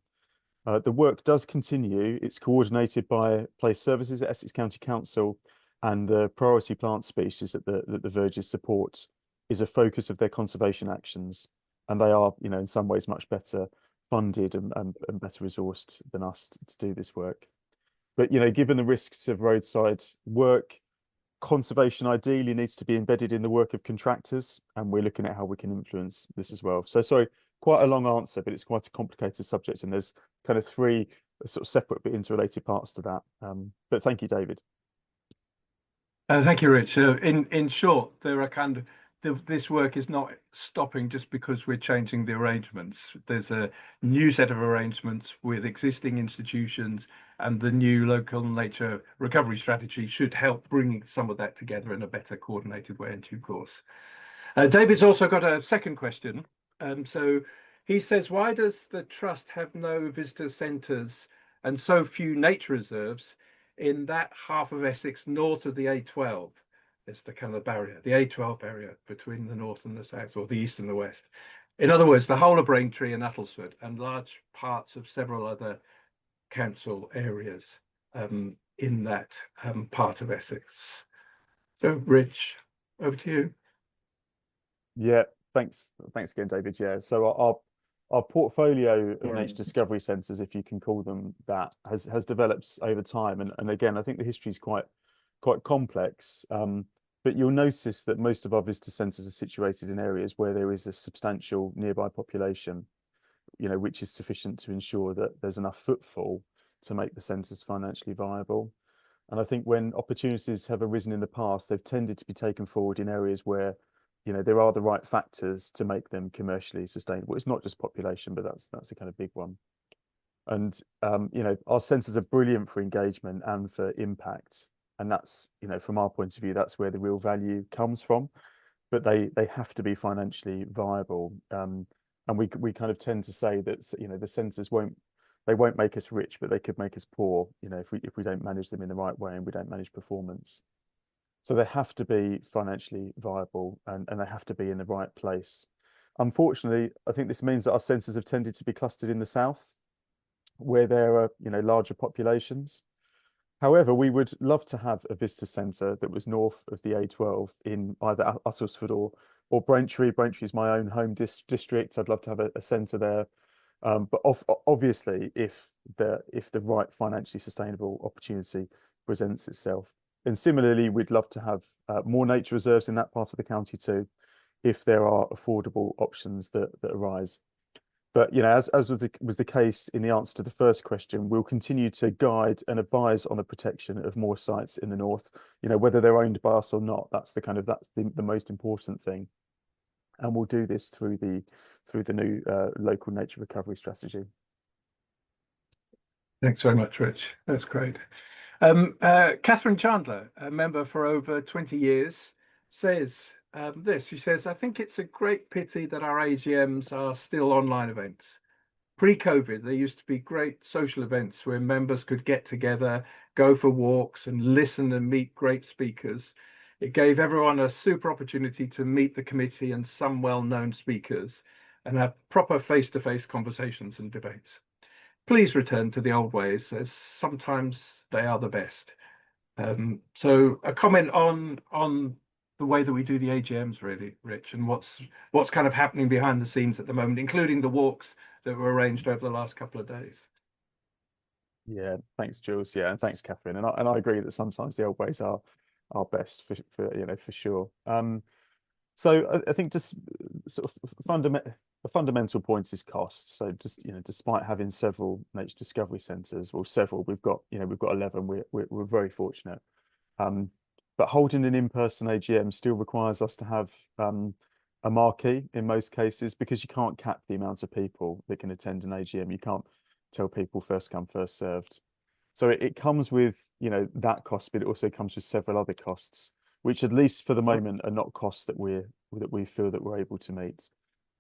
the work does continue. It's coordinated by Place Services at Essex County Council, and the priority plant species that the verges support is a focus of their conservation actions. And they are, in some ways much better funded and better resourced than us to do this work. But, given the risks of roadside work, conservation ideally needs to be embedded in the work of contractors, and we're looking at how we can influence this as well. So sorry, quite a long answer, but it's quite a complicated subject, and there's kind of three sort of separate but interrelated parts to that. But thank you, David. Thank you, Rich. In short, there are this work is not stopping just because we're changing the arrangements. There's a new set of arrangements with existing institutions, and the new local nature recovery strategy should help bring some of that together in a better coordinated way in due course. David's also got a second question. So he says, why does the Trust have no visitor centres and so few nature reserves in that half of Essex north of the A12? It's the kind of barrier, the A12 area between the north and the south, or the east and the west. In other words, the whole of Braintree and Uttlesford and large parts of several other council areas in that part of Essex. So, Rich, over to you. Yeah, thanks again, David. Yeah, so our portfolio of nature discovery centres, if you can call them that, has developed over time, and again, I think the history is quite complex. But you'll notice that most of our visitor centres are situated in areas where there is a substantial nearby population, which is sufficient to ensure that there's enough footfall to make the centres financially viable. And I think when opportunities have arisen in the past, they've tended to be taken forward in areas where there are the right factors to make them commercially sustainable. It's not just population, but that's a kind of big one. And our centres are brilliant for engagement and for impact, and that's from our point of view, that's where the real value comes from. But they have to be financially viable, and we kind of tend to say that the centres won't make us rich, but they could make us poor, if we don't manage them in the right way and we don't manage performance. So they have to be financially viable, and they have to be in the right place. Unfortunately, I think this means that our centres have tended to be clustered in the south, where there are larger populations. However, we would love to have a visitor centre that was north of the A12 in either Uttlesford or Braintree. Braintree is my own home district. I'd love to have a centre there. But obviously, if the right financially sustainable opportunity presents itself. And similarly, we'd love to have more nature reserves in that part of the county too, if there are affordable options that arise. But as was the case in the answer to the first question, we'll continue to guide and advise on the protection of more sites in the north. Whether they're owned by us or not, that's the most important thing. And we'll do this through the new local nature recovery strategy. Thanks very much, Rich. That's great. Catherine Chandler, a member for over 20 years, says this. She says, I think it's a great pity that our AGMs are still online events. Pre-COVID, there used to be great social events where members could get together, go for walks and listen and meet great speakers. It gave everyone a super opportunity to meet the committee and some well-known speakers and have proper face-to-face conversations and debates. Please return to the old ways, as sometimes they are the best. So a comment on the way that we do the AGMs, really, Rich, and what's kind of happening behind the scenes at the moment, including the walks that were arranged over the last couple of days. Yeah, thanks, Jules. Yeah, and thanks, Catherine. And I agree that sometimes the old ways are best for sure. So I think just sort of the fundamental point is cost. So just despite having several nature discovery centres, well, we've got 11. We're very fortunate. But holding an in-person AGM still requires us to have a marquee in most cases, because you can't cap the amount of people that can attend an AGM. You can't tell people first come, first served. So it comes with, you know, that cost, but it also comes with several other costs, which at least for the moment are not costs that we feel that we're able to meet.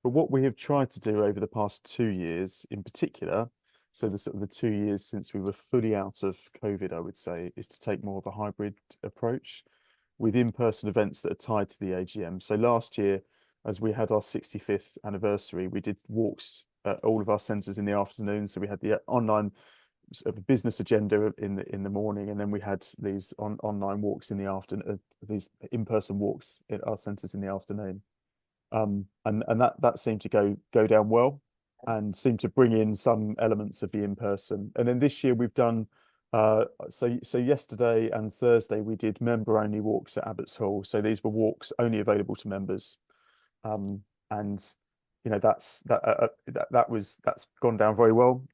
But what we have tried to do over the past 2 years in particular, so the sort of the 2 years since we were fully out of COVID, I would say, is to take more of a hybrid approach with in-person events that are tied to the AGM. So last year, as we had our 65th anniversary, we did walks at all of our centres in the afternoon. So we had the online sort of business agenda in the morning, and then we had these online walks in the afternoon, these in-person walks at our centres in the afternoon. And that seemed to go down well, and seemed to bring in some elements of the in-person. And then this year we've done so yesterday and Thursday we did member-only walks at Abbots Hall. So these were walks only available to members, and you know that's gone down very well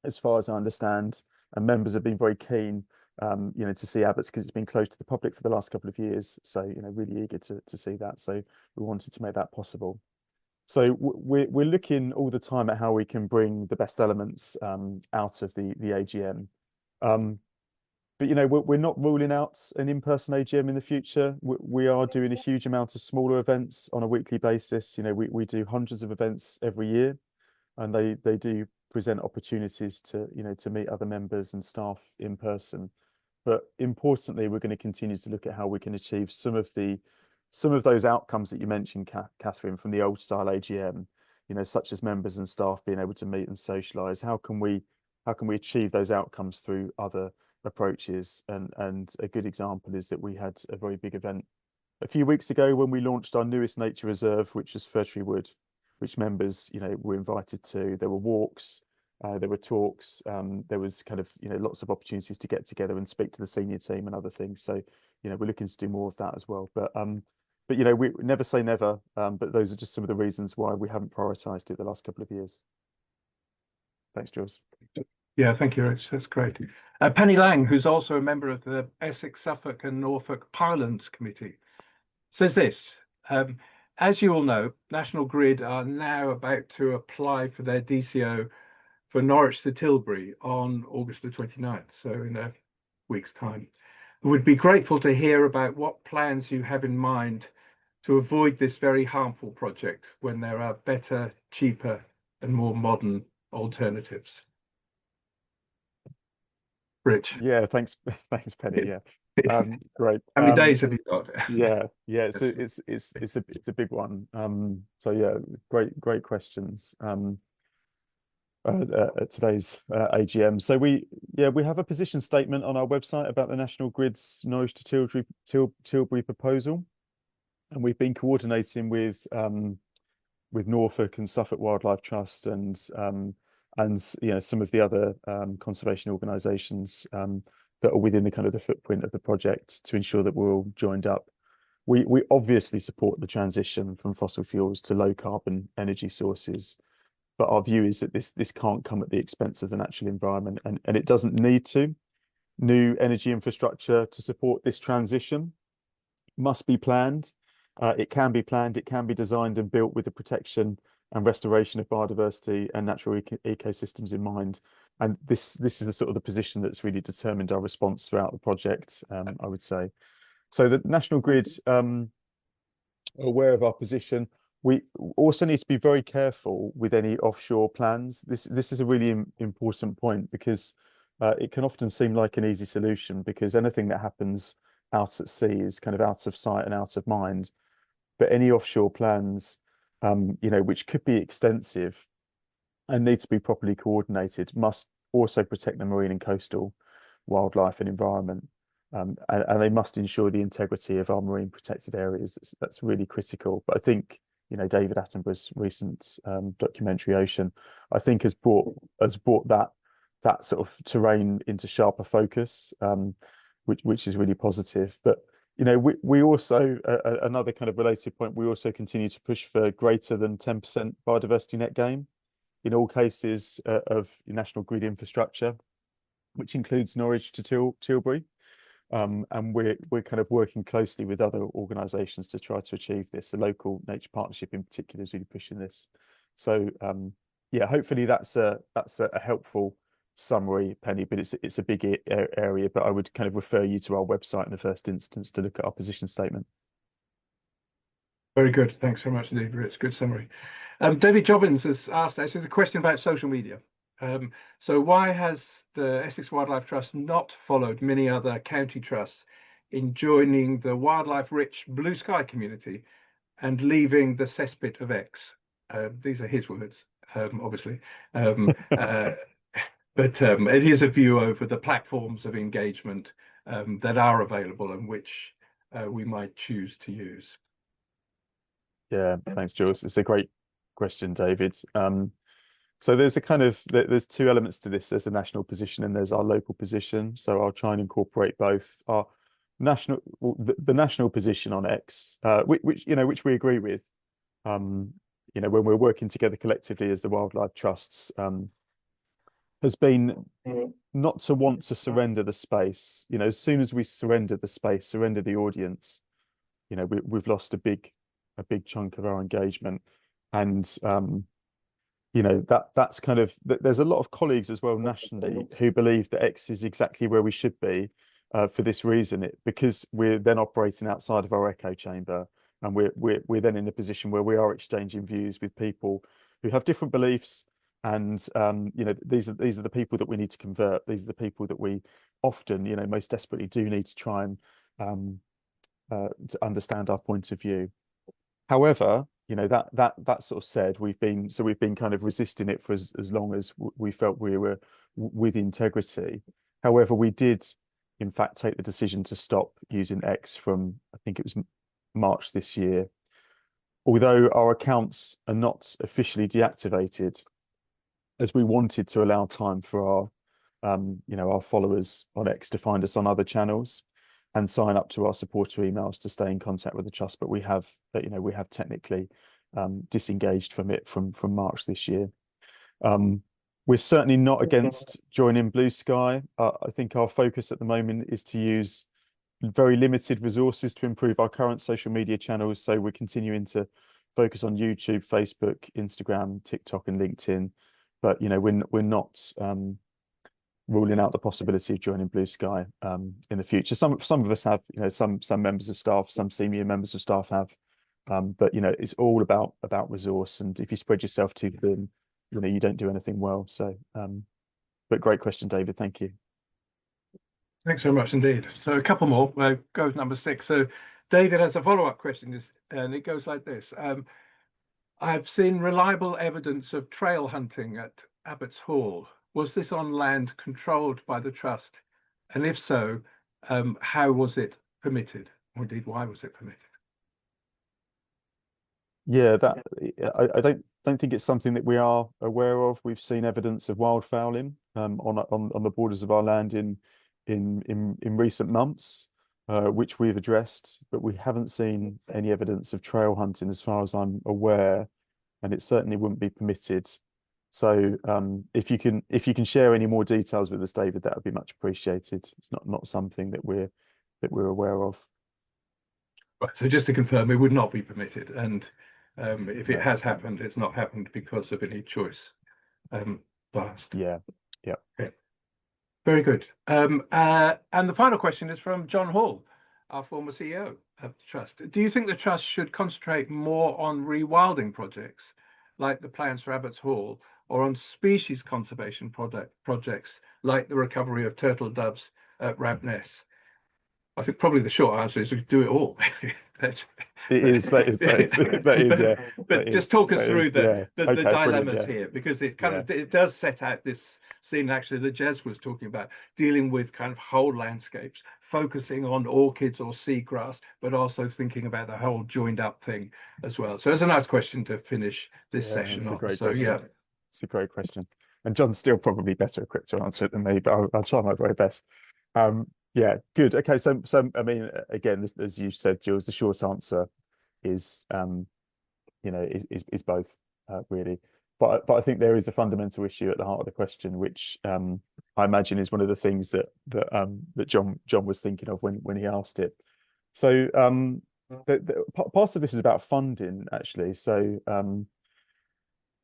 as far as I understand, and members have been very keen, you know, to see Abbots, because it's been closed to the public for the last couple of years. So, you know, really eager to see that. So we wanted to make that possible. So we're looking all the time at how we can bring the best elements out of the AGM. But you know, we're not ruling out an in-person AGM in the future. We are doing a huge amount of smaller events on a weekly basis. You know, we do hundreds of events every year, and they do present opportunities to, you know, to meet other members and staff in person. But importantly, we're going to continue to look at how we can achieve some of those outcomes that you mentioned, Catherine, from the old style AGM, you know, such as members and staff being able to meet and socialise. How can we achieve those outcomes through other approaches? And a good example is that we had a very big event a few weeks ago when we launched our newest nature reserve, which was Fir Tree Wood, which members, you know, were invited to. There were walks, there were talks, there was kind of, you know, lots of opportunities to get together and speak to the senior team and other things. So, you know, we're looking to do more of that as well. But you know, we never say never. But those are just some of the reasons why we haven't prioritised it the last couple of years. Thanks, Jules. Yeah, thank you, Rich. That's great. Penny Lang, who's also a member of the Essex, Suffolk and Norfolk Pylons Committee, says this. As you all know, National Grid are now about to apply for their DCO for Norwich to Tilbury on August the 29th, so in a week's time. We would be grateful to hear about what plans you have in mind to avoid this very harmful project when there are better, cheaper and more modern alternatives. Rich. Yeah, thanks, Penny. Yeah, great. How many days have you got? Yeah. So it's a big one. So yeah, great questions. At today's AGM. So we have a position statement on our website about the National Grid's Norwich to Tilbury proposal, and we've been coordinating with Norfolk and Suffolk Wildlife Trust and you know, some of the other conservation organisations that are within the kind of the footprint of the project to ensure that we're all joined up. We obviously support the transition from fossil fuels to low carbon energy sources, but our view is that this can't come at the expense of the natural environment, and it doesn't need to. New energy infrastructure to support this transition must be planned. It can be planned, it can be designed and built with the protection and restoration of biodiversity and natural ecosystems in mind. And this is the sort of the position that's really determined our response throughout the project, I would say. So the National Grid are aware of our position. We also need to be very careful with any offshore plans. This is a really important point, because it can often seem like an easy solution, because anything that happens out at sea is kind of out of sight and out of mind. But any offshore plans, you know, which could be extensive and need to be properly coordinated, must also protect the marine and coastal wildlife and environment. And they must ensure the integrity of our marine protected areas. That's really critical. But I think, you know, David Attenborough's recent documentary Ocean, I think has brought that sort of terrain into sharper focus, which is really positive. But you know, we also another kind of related point, we also continue to push for greater than 10% biodiversity net gain in all cases of National Grid infrastructure, which includes Norwich to Tilbury. And we're kind of working closely with other organisations to try to achieve this. The local nature partnership in particular is really pushing this. So yeah, hopefully that's a helpful summary, Penny, but it's a big area, but I would kind of refer you to our website in the first instance to look at our position statement. Very good. Thanks very much indeed, Rich. Good summary. David Jobbins has asked actually a question about social media. So why has the Essex Wildlife Trust not followed many other county trusts in joining the wildlife-rich blue sky community and leaving the cesspit of X? These are his words, obviously. But it is a view over the platforms of engagement that are available and which we might choose to use. Yeah, thanks, Jules. It's a great question, David. So there's a kind of there's two elements to this. There's a national position and there's our local position. So I'll try and incorporate both. Our national, the national position on X, which we agree with. When we're working together collectively as the wildlife trusts, has been not to want to surrender the space. As soon as we surrender the space, surrender the audience, we've lost a big chunk of our engagement. And that's kind of there's a lot of colleagues as well nationally who believe that X is exactly where we should be for this reason, because we're then operating outside of our echo chamber, and we're then in a position where we are exchanging views with people who have different beliefs. And these are the people that we need to convert. These are the people that we often, most desperately do need to try and to understand our point of view. However, that sort of said, we've been kind of resisting it for as long as we felt we were with integrity. However, we did in fact take the decision to stop using X from, I think it was March this year. Although our accounts are not officially deactivated, as we wanted to allow time for our followers on X to find us on other channels and sign up to our supporter emails to stay in contact with the trust. But we have technically disengaged from it from March this year. We're certainly not against joining Blue Sky. I think our focus at the moment is to use very limited resources to improve our current social media channels. So we're continuing to focus on YouTube, Facebook, Instagram, TikTok, and LinkedIn. But we're not ruling out the possibility of joining Blue Sky in the future. Some of us have, some members of staff, some senior members of staff have, but it's all about resource. And if you spread yourself too thin, you don't do anything well. So, but great question, David. Thank you. Thanks very much indeed. So a couple more. We'll go with number 6. So David has a follow-up question, and it goes like this. I've seen reliable evidence of trail hunting at Abbots Hall. Was this on land controlled by the trust? And if so, how was it permitted? Or indeed, why was it permitted? Yeah, I don't think it's something that we are aware of. We've seen evidence of wildfowling on the borders of our land in recent months, which we've addressed, but we haven't seen any evidence of trail hunting as far as I'm aware, and it certainly wouldn't be permitted. So if you can share any more details with us, David, that would be much appreciated. It's not something that we're aware of. Right, so just to confirm, it would not be permitted, and if it has happened, it's not happened because of any choice bias. Yeah. Okay. Very good. And the final question is from John Hall, our former CEO of the Trust. Do you think the Trust should concentrate more on rewilding projects like the plans for Abbots Hall, or on species conservation projects like the recovery of turtle doves at Rabness? I think probably the short answer is to do it all. That is, yeah. But just talk us through the dilemmas here, because it kind of it does set out this scene actually that Jez was talking about, dealing with kind of whole landscapes, focusing on orchids or seagrass, but also thinking about the whole joined up thing as well. So it's a nice question to finish this session on. It's a great question. And John's still probably better equipped to answer it than me, but I'll try my very best. Yeah, good. Okay, so I mean, again, as you said, Jules, the short answer is, is both, really. but I think there is a fundamental issue at the heart of the question, which I imagine is one of the things that John was thinking of when he asked it. So part of this is about funding, actually. So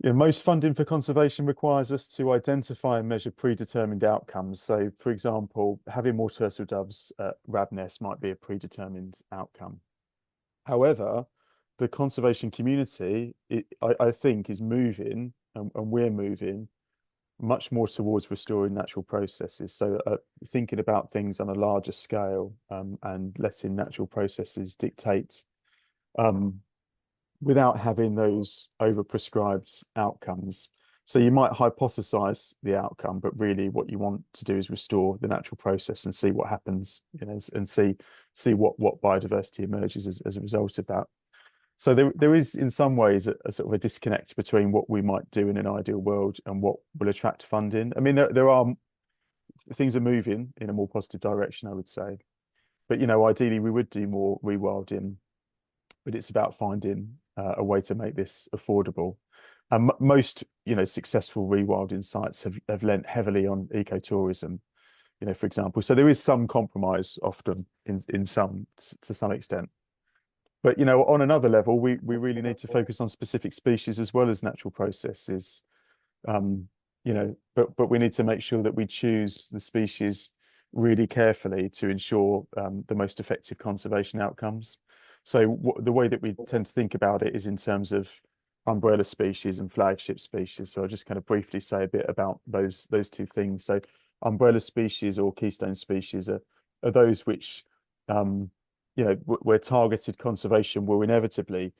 most funding for conservation requires us to identify and measure predetermined outcomes. So, for example, having more turtle doves at Rabness might be a predetermined outcome. However, the conservation community, I think, is moving, and we're moving much more towards restoring natural processes. So thinking about things on a larger scale and letting natural processes dictate without having those overprescribed outcomes. So you might hypothesize the outcome, but really what you want to do is restore the natural process and see what happens, and see what biodiversity emerges as a result of that. So there is, in some ways, a sort of a disconnect between what we might do in an ideal world and what will attract funding. I mean, there are things are moving in a more positive direction, I would say. But ideally, we would do more rewilding, but it's about finding a way to make this affordable. And most successful rewilding sites have lent heavily on ecotourism, for example. So there is some compromise often to some extent. But on another level, we really need to focus on specific species as well as natural processes. But we need to make sure that we choose the species really carefully to ensure the most effective conservation outcomes. So the way that we tend to think about it is in terms of umbrella species and flagship species. So I'll just kind of briefly say a bit about those two things. So umbrella species or keystone species are those which where targeted conservation will inevitably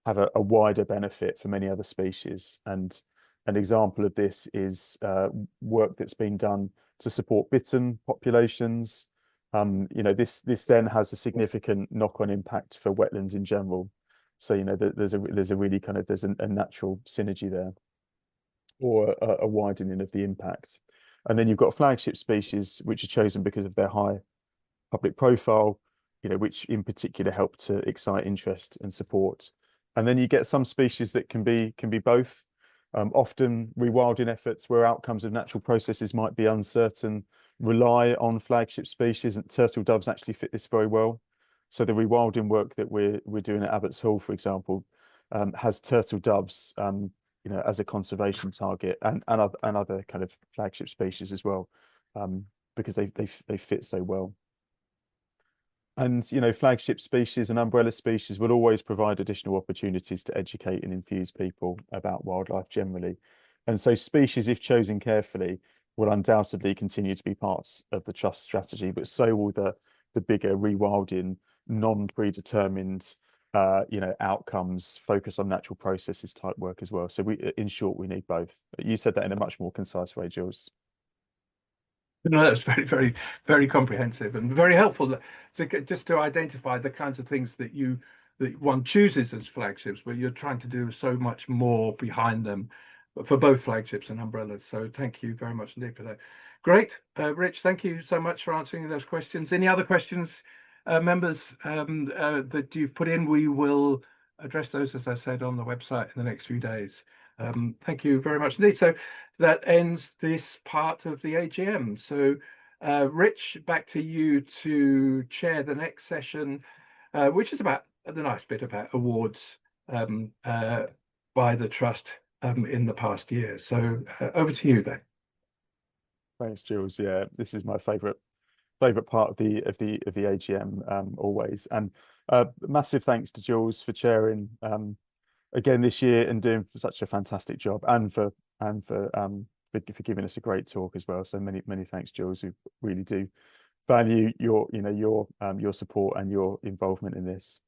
have a wider benefit for many other species. And an example of this is work that's been done to support bittern populations. This then has a significant knock-on impact for wetlands in general. So there's a really kind of a natural synergy there, or a widening of the impact. And then you've got flagship species which are chosen because of their high public profile, which in particular help to excite interest and support. And then you get some species that can be both. Often rewilding efforts where outcomes of natural processes might be uncertain rely on flagship species, and turtle doves actually fit this very well. So the rewilding work that we're doing at Abbots Hall, for example, has turtle doves as a conservation target, and other kind of flagship species as well, because they fit so well. And flagship species and umbrella species will always provide additional opportunities to educate and enthuse people about wildlife generally. And so species, if chosen carefully, will undoubtedly continue to be parts of the trust strategy, but so will the bigger rewilding, non-predetermined outcomes, focus on natural processes type work as well. So in short, we need both. You said that in a much more concise way, Jules. No, that's very, very, very comprehensive and very helpful just to identify the kinds of things that one chooses as flagships, but you're trying to do so much more behind them for both flagships and umbrellas. So thank you very much indeed for that. Great, Rich. Thank you so much for answering those questions. Any other questions, members, that you've put in? We will address those, as I said, on the website in the next few days. Thank you very much indeed. So that ends this part of the AGM. So Rich, back to you to chair the next session, which is about the nice bit about awards by the Trust in the past year. So over to you then. Thanks, Jules. Yeah, this is my favourite part of the AGM always. And massive thanks to Jules for chairing again this year and doing such a fantastic job, and for giving us a great talk as well. So many thanks, Jules. We really do value your support and your involvement in this.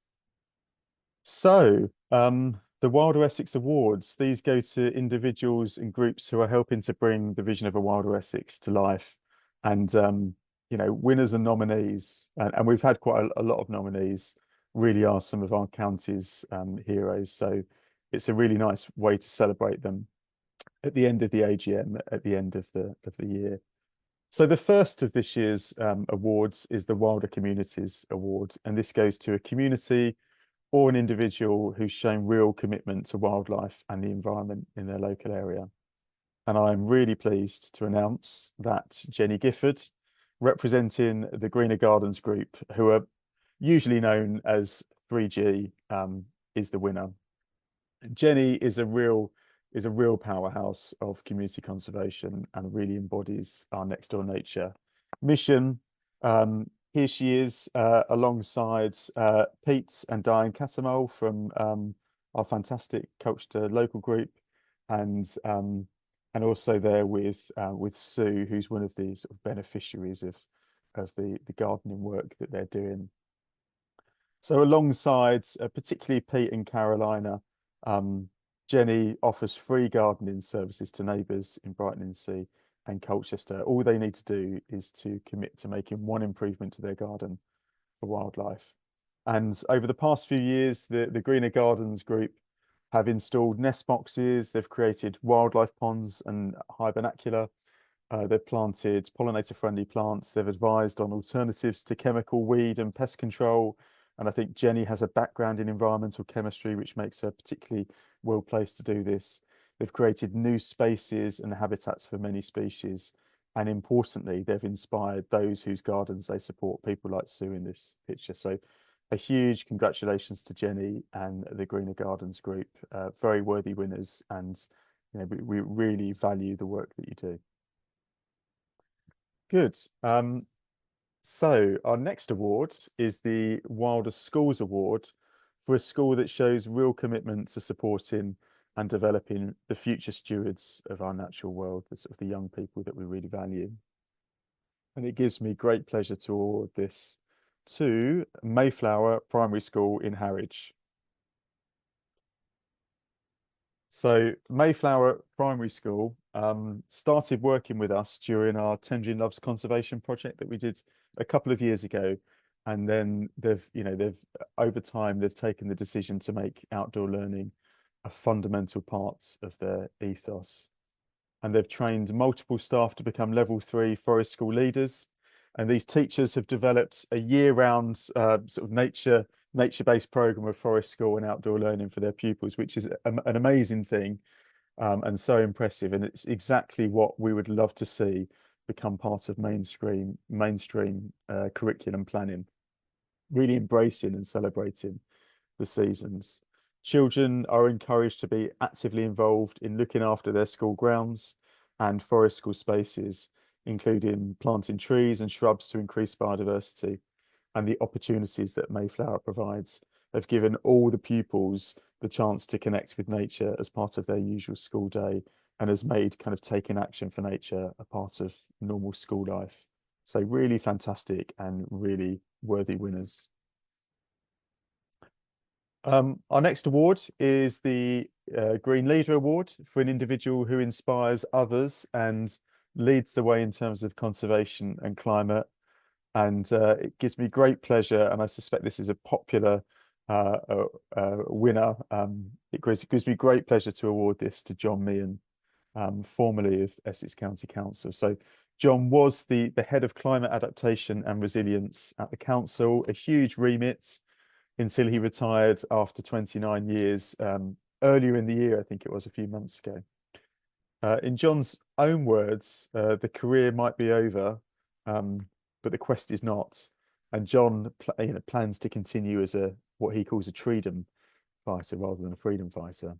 So the Wilder Essex Awards, these go to individuals and groups who are helping to bring the vision of a Wilder Essex to life. And winners and nominees, and we've had quite a lot of nominees, really are some of our county's heroes. So it's a really nice way to celebrate them at the end of the AGM, at the end of the year. So the first of this year's awards is the Wilder Communities Award, and this goes to a community or an individual who's shown real commitment to wildlife and the environment in their local area. And I'm really pleased to announce that Jenny Gifford, representing the Greener Gardens Group, who are usually known as 3G, is the winner. Jenny is a real powerhouse of community conservation and really embodies our next door nature mission. Here she is alongside Pete and Diane Catamol from our fantastic Culture Local group, and also there with Sue, who's one of the sort of beneficiaries of the gardening work that they're doing. So alongside particularly Pete and Carolina, Jenny offers free gardening services to neighbours in Brighton-in-Sea and Colchester. All they need to do is to commit to making one improvement to their garden for wildlife. And over the past few years, the Greener Gardens Group have installed nest boxes, they've created wildlife ponds and hibernacular, they've planted pollinator-friendly plants, they've advised on alternatives to chemical weed and pest control. And I think Jenny has a background in environmental chemistry, which makes her particularly well placed to do this. They've created new spaces and habitats for many species. And importantly, they've inspired those whose gardens they support, people like Sue in this picture. So a huge congratulations to Jenny and the Greener Gardens Group, very worthy winners. And we really value the work that you do. Good. So our next award is the Wildest Schools Award for a school that shows real commitment to supporting and developing the future stewards of our natural world, the sort of the young people that we really value. And it gives me great pleasure to award this to Mayflower Primary School in Harwich. So Mayflower Primary School started working with us during our Tendring Loves conservation project that we did a couple of years ago, and then they've over time they've taken the decision to make outdoor learning a fundamental part of their ethos, and they've trained multiple staff to become level 3 forest school leaders, and these teachers have developed a year-round sort of nature-based program of forest school and outdoor learning for their pupils, which is an amazing thing, and so impressive, and it's exactly what we would love to see become part of mainstream curriculum planning, really embracing and celebrating the seasons. Children are encouraged to be actively involved in looking after their school grounds and forest school spaces, including planting trees and shrubs to increase biodiversity. And the opportunities that Mayflower provides have given all the pupils the chance to connect with nature as part of their usual school day, and has made kind of taking action for nature a part of normal school life. So really fantastic and really worthy winners. Our next award is the Green Leader Award for an individual who inspires others and leads the way in terms of conservation and climate. And it gives me great pleasure, and I suspect this is a popular winner. It gives me great pleasure to award this to John Meehan, formerly of Essex County Council. So John was the head of climate adaptation and resilience at the council, a huge remit, until he retired after 29 years, earlier in the year, I think it was a few months ago. In John's own words, the career might be over, but the quest is not. And John plans to continue as what he calls a treedom fighter rather than a freedom fighter.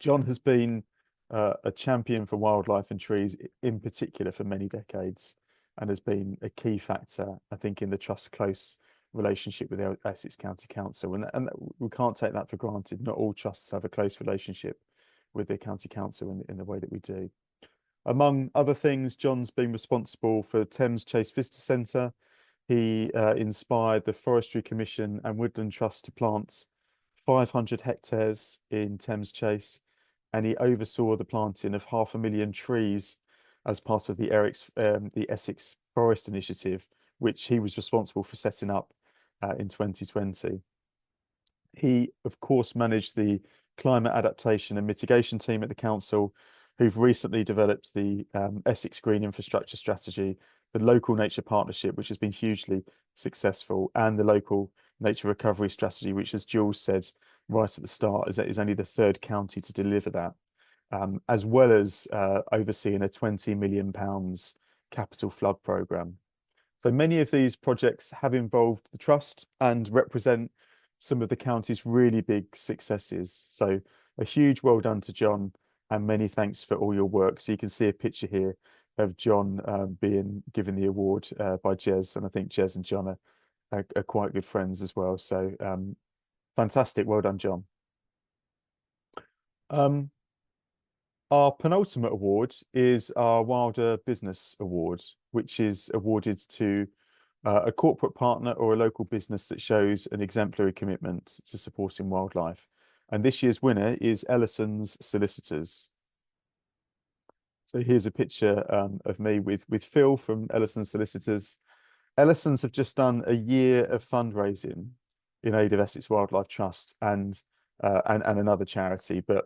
John has been a champion for wildlife and trees in particular for many decades, and has been a key factor, I think, in the Trust's close relationship with the Essex County Council. And we can't take that for granted. Not all trusts have a close relationship with their county council in the way that we do. Among other things, John's been responsible for Thames Chase Visitor Centre. He inspired the Forestry Commission and Woodland Trust to plant 500 hectares in Thames Chase, and he oversaw the planting of 500,000 trees as part of the Essex Forest Initiative, which he was responsible for setting up in 2020. He, of course, managed the climate adaptation and mitigation team at the council, who've recently developed the Essex Green Infrastructure Strategy, the local nature partnership, which has been hugely successful, and the local nature recovery strategy, which, as Jules said right at the start, is only the third county to deliver that, as well as overseeing a £20 million capital flood programme. So many of these projects have involved the trust and represent some of the county's really big successes. So a huge well done to John, and many thanks for all your work. So you can see a picture here of John being given the award by Jez, and I think Jez and John are quite good friends as well. So fantastic, well done, John. Our penultimate award is our Wilder Business Award, which is awarded to a corporate partner or a local business that shows an exemplary commitment to supporting wildlife. And this year's winner is Ellison's Solicitors. So here's a picture of me with Phil from Ellison's Solicitors. Ellison's have just done a year of fundraising in aid of Essex Wildlife Trust and another charity, but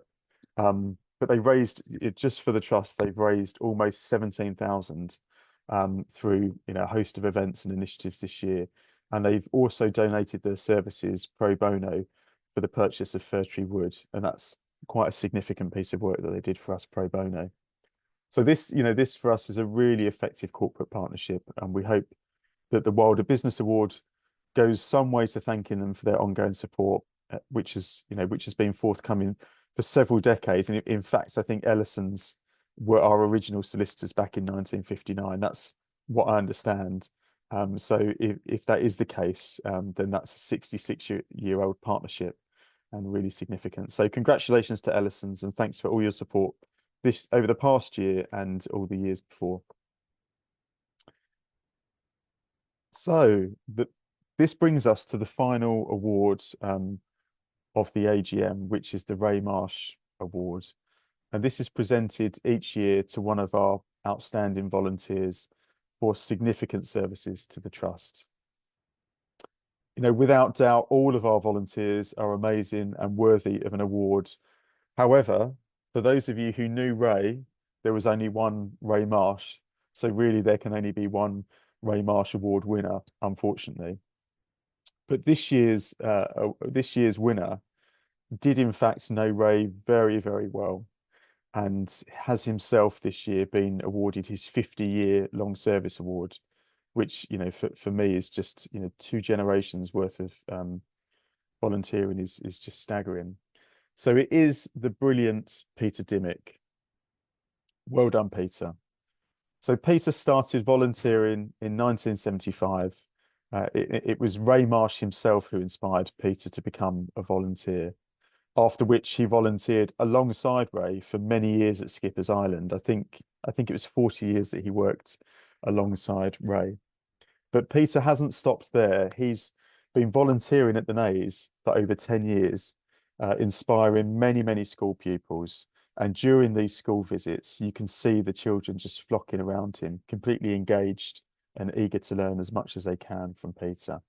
they raised it just for the trust. They've raised almost 17,000 through a host of events and initiatives this year, and they've also donated their services pro bono for the purchase of fir tree wood, and that's quite a significant piece of work that they did for us pro bono. So this for us is a really effective corporate partnership, and we hope that the Wilder Business Award goes some way to thanking them for their ongoing support, which has been forthcoming for several decades. And in fact, I think Ellison's were our original solicitors back in 1959. That's what I understand. So if that is the case, then that's a 66-year-old partnership and really significant. So congratulations to Ellison's, and thanks for all your support over the past year and all the years before. So this brings us to the final award of the AGM, which is the Ray Marsh Award. And this is presented each year to one of our outstanding volunteers for significant services to the Trust. Without doubt, all of our volunteers are amazing and worthy of an award. However, for those of you who knew Ray, there was only one Ray Marsh. So really there can only be one Ray Marsh Award winner, unfortunately. But this year's winner did in fact know Ray very, very well, and has himself this year been awarded his 50-year long service award, which for me is just 2 generations worth of volunteering is just staggering. So it is the brilliant Peter Dimmick. Well done, Peter. So Peter started volunteering in 1975. It was Ray Marsh himself who inspired Peter to become a volunteer, after which he volunteered alongside Ray for many years at Skipper's Island. I think it was 40 years that he worked alongside Ray. But Peter hasn't stopped there. He's been volunteering at the Naze for over 10 years, inspiring many, many school pupils. And during these school visits, you can see the children just flocking around him, completely engaged and eager to learn as much as they can from Peter.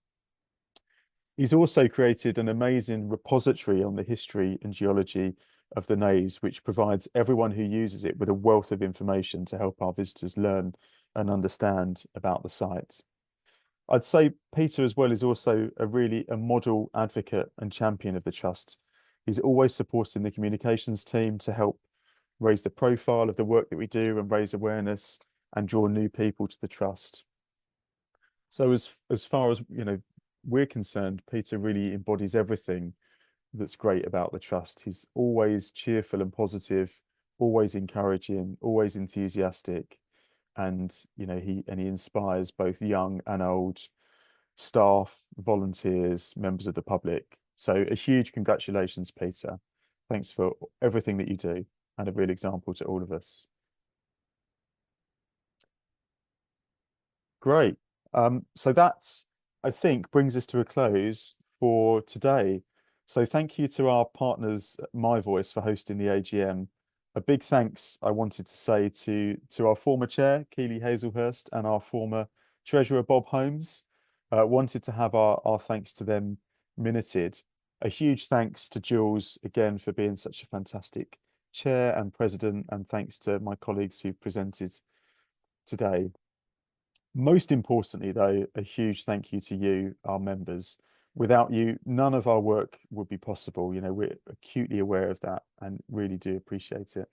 He's also created an amazing repository on the history and geology of the Naze, which provides everyone who uses it with a wealth of information to help our visitors learn and understand about the site. I'd say Peter as well is also a model advocate and champion of the Trust. He's always supporting the communications team to help raise the profile of the work that we do and raise awareness and draw new people to the Trust. So as far as we're concerned, Peter really embodies everything that's great about the Trust. He's always cheerful and positive, always encouraging, always enthusiastic, and he inspires both young and old staff, volunteers, members of the public. So a huge congratulations, Peter. Thanks for everything that you do, and a real example to all of us. Great. So that's, I think, brings us to a close for today. So thank you to our partners, My Voice, for hosting the AGM. A big thanks I wanted to say to our former chair, Keely Hazelhurst, and our former treasurer, Bob Holmes. Wanted to have our thanks to them minuted. A huge thanks to Jules again for being such a fantastic chair and president, and thanks to my colleagues who presented today. Most importantly, though, a huge thank you to you, our members. Without you, none of our work would be possible. You know, we're acutely aware of that and really do appreciate it.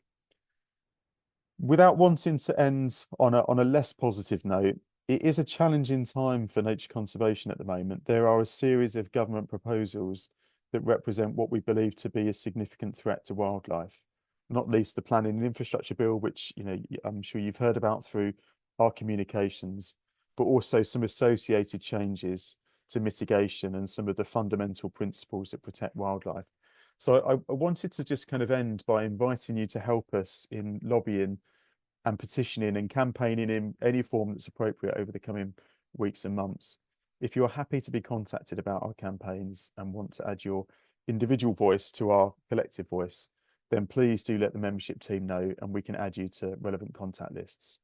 Without wanting to end on a less positive note, it is a challenging time for nature conservation at the moment. There are a series of government proposals that represent what we believe to be a significant threat to wildlife, not least the Planning and Infrastructure Bill, which, you know, I'm sure you've heard about through our communications, but also some associated changes to mitigation and some of the fundamental principles that protect wildlife. So I wanted to just kind of end by inviting you to help us in lobbying and petitioning and campaigning in any form that's appropriate over the coming weeks and months. If you're happy to be contacted about our campaigns and want to add your individual voice to our collective voice, then please do let the membership team know and we can add you to relevant contact lists.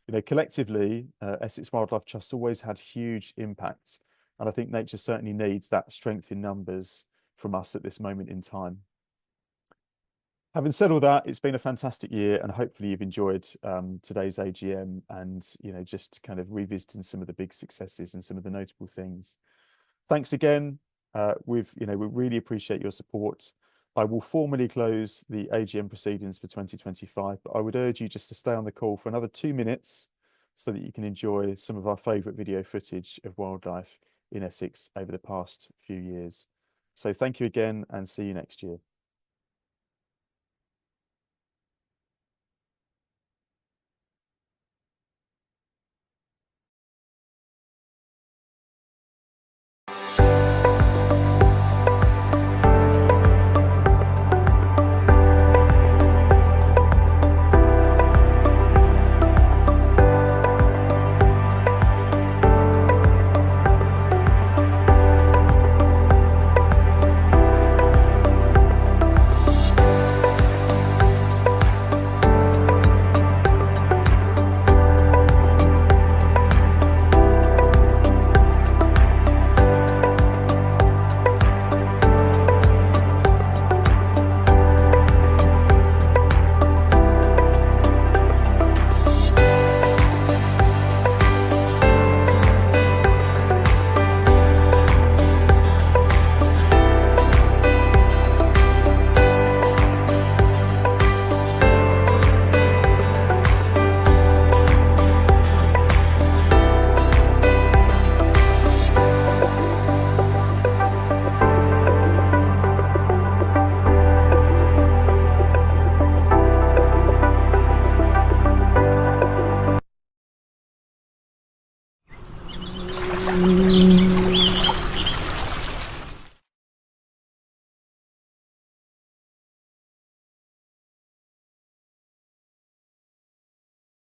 You know, collectively, Essex Wildlife Trust always had huge impacts, and I think nature certainly needs that strength in numbers from us at this moment in time. Having said all that, it's been a fantastic year, and hopefully you've enjoyed today's AGM and, you know, just kind of revisiting some of the big successes and some of the notable things. Thanks again. We really appreciate your support. I will formally close the AGM proceedings for 2025, but I would urge you just to stay on the call for another 2 minutes so that you can enjoy some of our favourite video footage of wildlife in Essex over the past few years. So thank you again and see you next year.